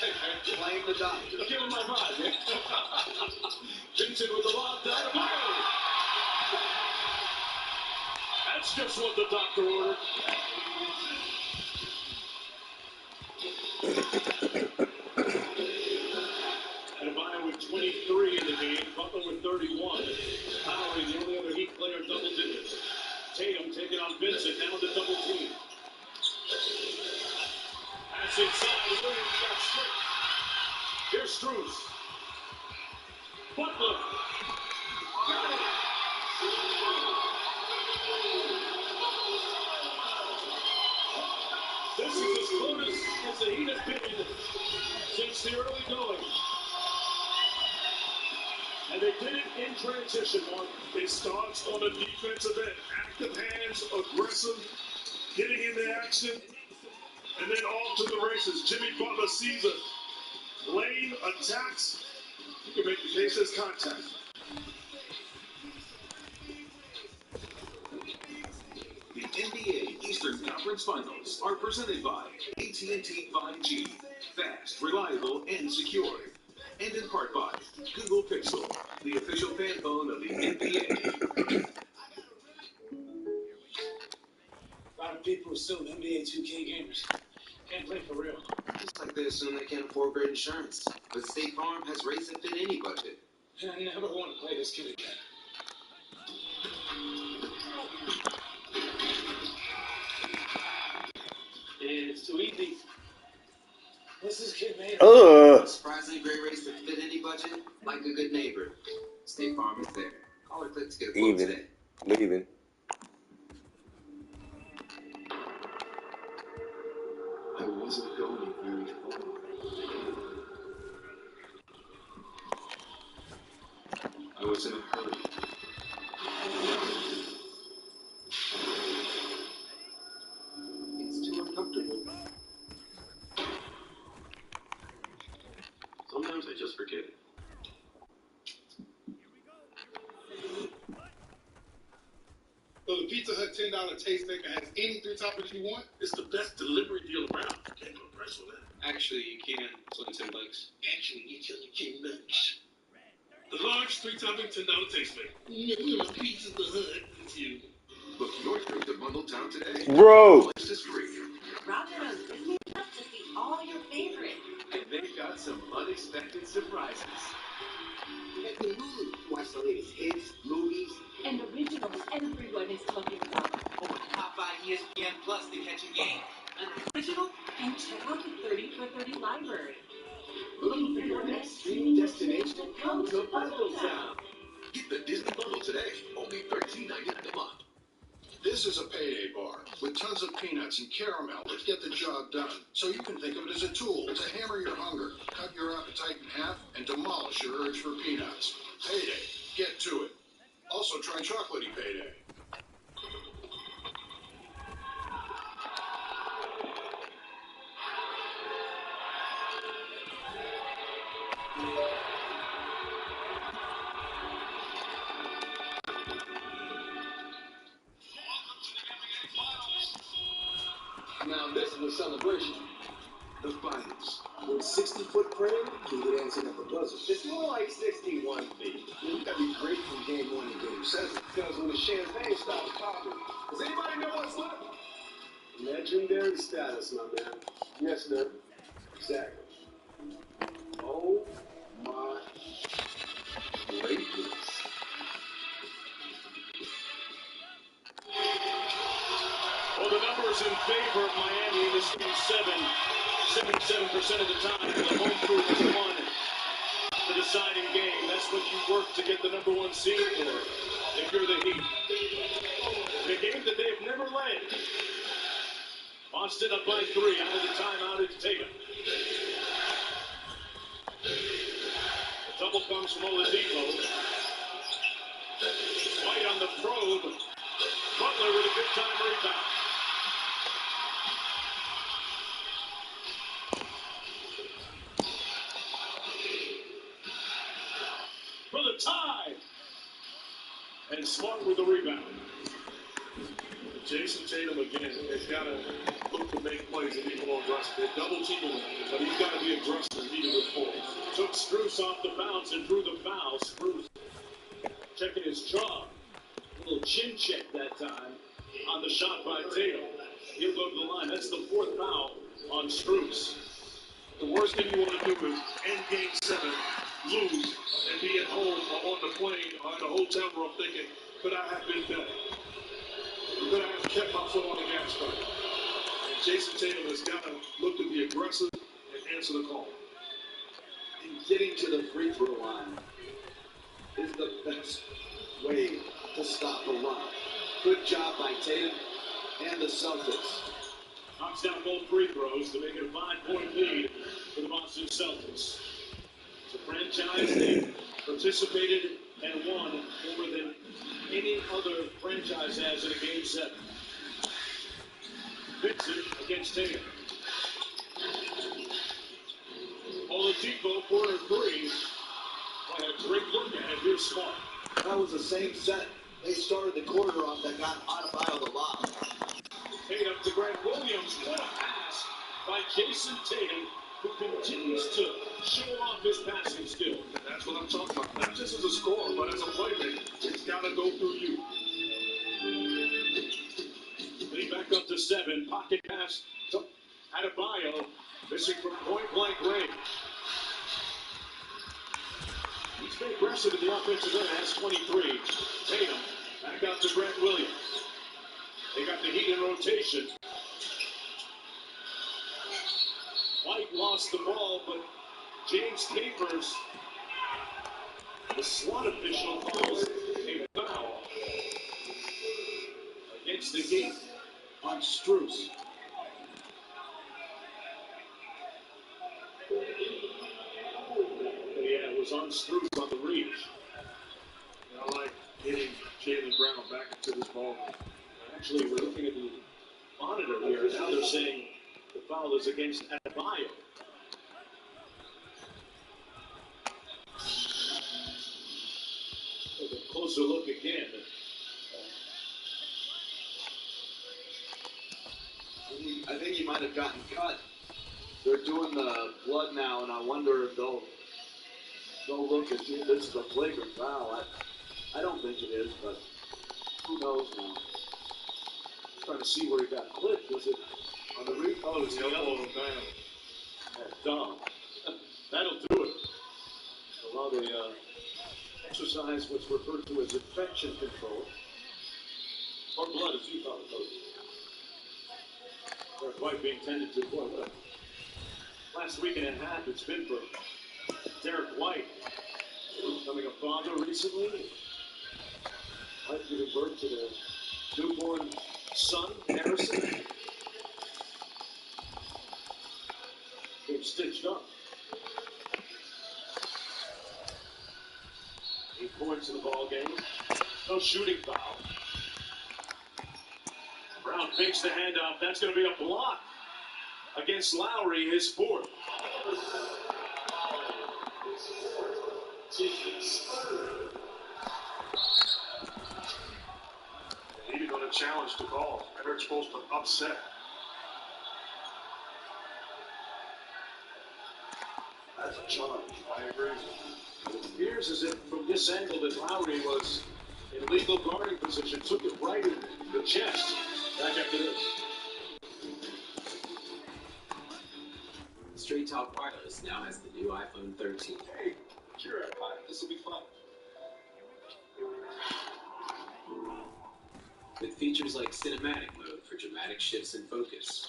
A: Blame the doctor.
B: Give him my vibe, man. Vincent with the lob down the play. That's just what the doctor ordered. Adebayo with 23 in the game. Butler with 31. Lowry, the only other Heat player, double digits. Tatum taking on Vincent. Now the double team. That's inside. Williams got straight. Here's Strus. Butler. This is as close as the Heat have been since the early going. And they did it in transition, Mark.
H: It starts on the defensive end. Active hands, aggressive, getting into action, and then off to the races. Jimmy Butler sees a lane, attacks. You can make the case as contact.
J: The NBA Eastern Conference Finals are presented by AT&T 5G. Fast, reliable, and secure. And in part by Google Pixel, the official fan phone of the NBA.
L: A lot of people assume NBA 2K gamers can't play for real.
S: Just like they assume they can't afford great insurance. But State Farm has rates that fit any budget.
L: And I never want to play this kid again.
R: It's too easy.
L: What's this kid made of?
S: Surprisingly great rates that fit any budget, like a good neighbor. State Farm is there. Call or click to get a quote today.
Q: Leaving.
J: I wasn't going very far. I was in a hurry.
S: It's too uncomfortable.
J: Sometimes I just forget it.
A: So the Pizza Hut $10 tastemaker has any 3 toppings you want?
H: It's the best delivery deal around. Can't go price for that.
R: Actually, you can. It's only $10.
A: Actually, it's only $10. The large 3-topping $10 tastemaker. Pizza Hut. It's you.
J: Book your trip to Bundletown today.
Q: Bro.
J: This is free.
E: Domino's is made up to see all your favorites.
P: And they've got some unexpected surprises.
L: At the Hulu, watch the latest hits, movies,
E: And originals everyone is talking about.
R: Pop by ESPN Plus to catch a game.
E: An original? And check out the 30 for 30 library.
L: looking for your next streaming destination? Come to Bundletown.
J: Get the Disney Bundle today. Only $13.99 a month.
A: This is a payday bar with tons of peanuts and caramel that get the job done. So you can think of it as a tool to hammer your hunger, cut your appetite in half, and demolish your urge for peanuts. Payday. Get to it. Also try chocolatey payday.
L: Now this is a celebration.
J: The finals.
L: With a 60-foot frame, you would answer at the buzzer.
R: It's more like 61 feet.
L: That'd be great from game 1 and game 7.
U: Because when the champagne stops popping, does anybody know what's left?
L: Legendary status, my man.
U: Yes, sir.
L: Exactly. Oh my greatness.
B: Well, the numbers in favor of Miami in this game 77% of the time. The home crew has won the deciding game. That's what you work to get the number 1 seed for. If you're the Heat. In a game that they've never led. Boston up by 3. Out of the timeout, it's Tatum. The double comes from Oladipo. White on the probe. Butler with a good time rebound. For the tie. And Smart with the rebound.
H: Jason Tatum again has got to look to make plays and be more aggressive. They're double teaming him, but he's got to be aggressive even with forwards.
B: Took Strus off the bounce and drew the foul. Strus checking his jaw. A little chin check that time on the shot by Tatum. He'll go to the line. That's the 4th foul on Strus.
H: The worst thing you want to do is end game 7, lose, and be at home or on the plane or in a hotel room thinking, could I have been better? Could I have kept my foot on the gas pedal? And Jason Tatum has got to look to be aggressive and answer the call.
L: And getting to the free throw line is the best way to stop a run. Good job by Tatum and the Celtics.
B: Knocks down both free throws to make it a 5-point lead for the Boston Celtics. It's a franchise they've participated and won more than any other franchise has in a game 7. Vincent against Tatum. Oladipo, corner 3. Boy, a great look at it. Here's Smart.
S: That was the same set. They started the quarter off that got Adebayo the lob.
B: Tatum to Grant Williams. What a pass by Jason Tatum, who continues to show off his passing skill.
H: That's what I'm talking about. Not just as a scorer, but as a playmaker. It's got to go through you.
B: Lead back up to 7. Pocket pass to Adebayo. Missing from point-blank range. He's been aggressive in the offensive end. That's 23. Tatum back out to Grant Williams. They got the Heat in rotation. White lost the ball, but James Capers, the SWAT official, calls a foul against the Heat on Strus. Yeah, it was on Strus on the reach.
H: I like getting Jaylen Brown back into this ball.
B: Actually, we're looking at the monitor here. Now they're saying the foul is against Adebayo. Take a closer look again.
S: I think he might have gotten cut. They're doing the blood now, and I wonder if they'll look and see if this is a flagrant foul. I don't think it is, but who knows now.
B: Trying to see where he got clipped. Was it on the reach? Oh, it was the elbow. That's dumb. That'll do it. Allow the exercise what's referred to as infection control. Or blood, as you call it, Coach. Derek White being tended to. Boy, what a last week and a half it's been for Derek White. Becoming a father recently. White giving birth to the newborn son, Harrison. Getting stitched up. 8 points in the ball game. No shooting foul. Brown fakes the handoff. That's going to be a block against Lowry, his 4th.
H: He's going to challenge the call. Eric's supposed to upset.
S: That's a charge. I agree.
H: It appears as if from this angle that Lowry was in legal guarding position, took it right in the chest. Back after this.
P: Straight Talk Wireless now has the new iPhone 13.
H: Hey, cheer up, Pop. This will be fun.
P: With features like cinematic mode for dramatic shifts in focus.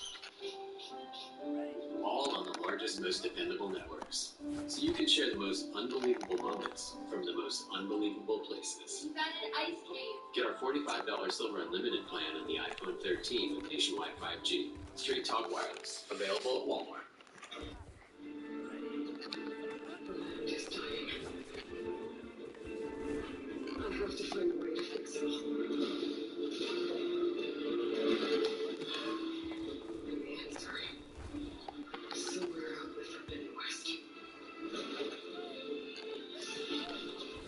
P: All on the largest, most dependable networks. So you can share the most unbelievable moments from the most unbelievable places.
E: You found an ice cave.
P: Get our $45 Silver Unlimited plan on the iPhone 13 with nationwide 5G. Straight Talk Wireless. Available at Walmart.
F: Just dying. I'll have to find a way to fix it all. The answer. Somewhere out in the Forbidden West.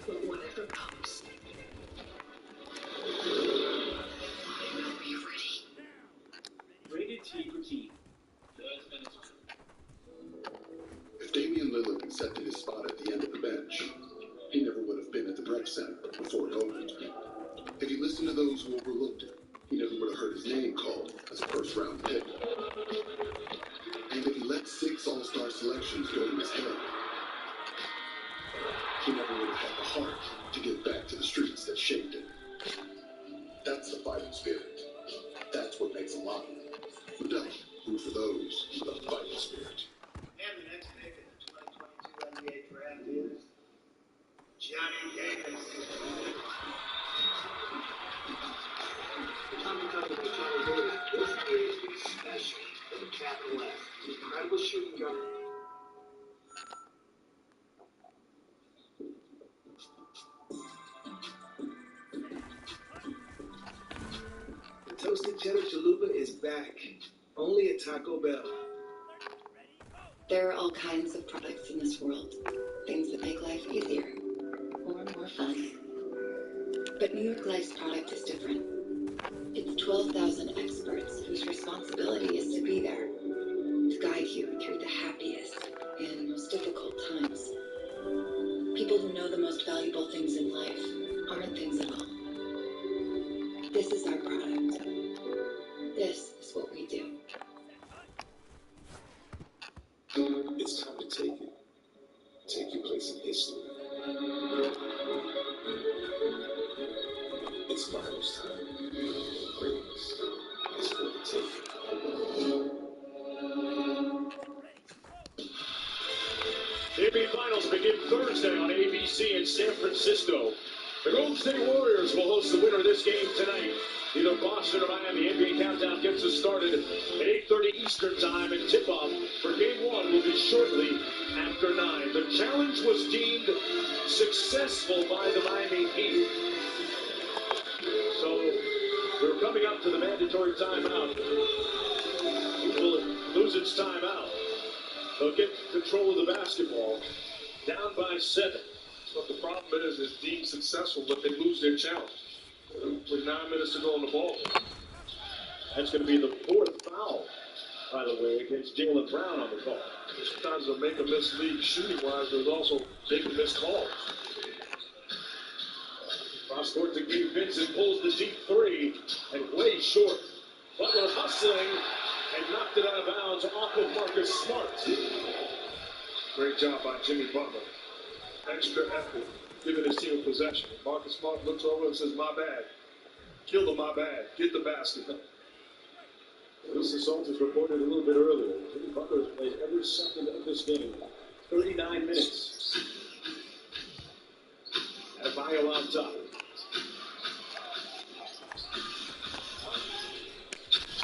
F: But whatever comes, I'll be ready.
N: Rated T for T.
J: If Damian Lillard accepted his spot at the end of the bench, he never would have been at the Breck Center before it opened. If he listened to those who overlooked it, he never would have heard his name called as a first-round pick. And if he let 6 all-star selections go to his head, he never would have had the heart to give back to the streets that shaped him. That's the fighting spirit. That's what makes him lion. Who doesn't root for those with a fighting spirit?
G: And the next pick in the 2022 NBA draft is Johnny Davis.
L: Time to talk about Johnny Davis. This is special with a capital S. Incredible shooting guard.
G: The toasted cheddar chalupa is back. Only at Taco Bell.
D: There are all kinds of products in this world. Things that make life easier or more fun. But New York Life's product is different. It's 12,000 experts whose responsibility is to be there, to guide you through the happiest and most difficult times. People who know the most valuable things in life aren't things at all. This is our product. This is what we do.
J: It's time to take it. Take your place in history. It's finals time. Greatness is for the taking.
H: NBA Finals begin Thursday on ABC in San Francisco. The Golden State Warriors will host the winner of this game tonight. Either Boston or Miami. NBA Countdown gets us started at 8:30 Eastern Time, and tip-off for Game 1 will be shortly after 9. The challenge was deemed successful by the Miami Heat. So we're coming up to the mandatory timeout. Heat will lose its timeout. They'll get control of the basketball, down by 7. But the problem is deemed successful, but they lose their challenge. With 9 minutes to go on the ball. That's going to be the 4th foul, by the way, against Jaylen Brown on the call. Sometimes they'll make a miss league shooting-wise, there's also make a miss call. Cross court to Gabe Vincent, pulls the deep 3, and way short. Butler hustling, and knocked it out of bounds off of Marcus Smart. Great job by Jimmy Butler. Extra effort, giving his team a possession. Marcus Smart looks over and says, "My bad. Kill the my bad. Get the basket." Lisa Salters reported a little bit earlier. Jimmy Butler has played every second of this game. 39 minutes. Adebayo on top.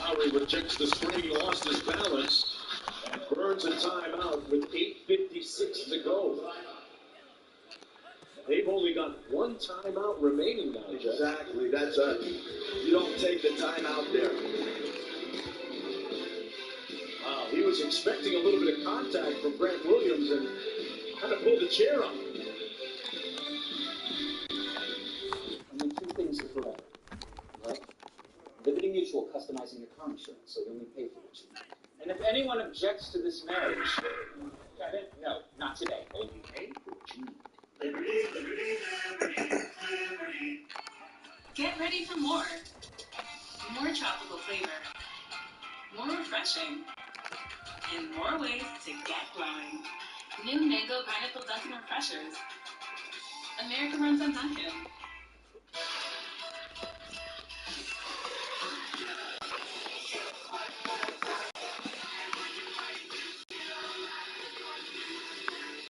H: Lowry rejects the screen. He lost his balance and burns a timeout with 8:56 to go. They've only got one timeout remaining now, Jeff.
S: Exactly. That's you don't take the timeout there.
H: Wow, he was expecting a little bit of contact from Grant Williams and kind of pulled the chair up.
V: Only 2 things are forever. Right? Liberty Mutual customizing your car insurance so you only pay for what you need. And if anyone objects to this marriage, no, not today. Only pay for what you need.
E: ready for more. More tropical flavor. More refreshing. And more ways to get growing. New Mango Pineapple Dunkin' Refreshers. America runs on Dunkin'.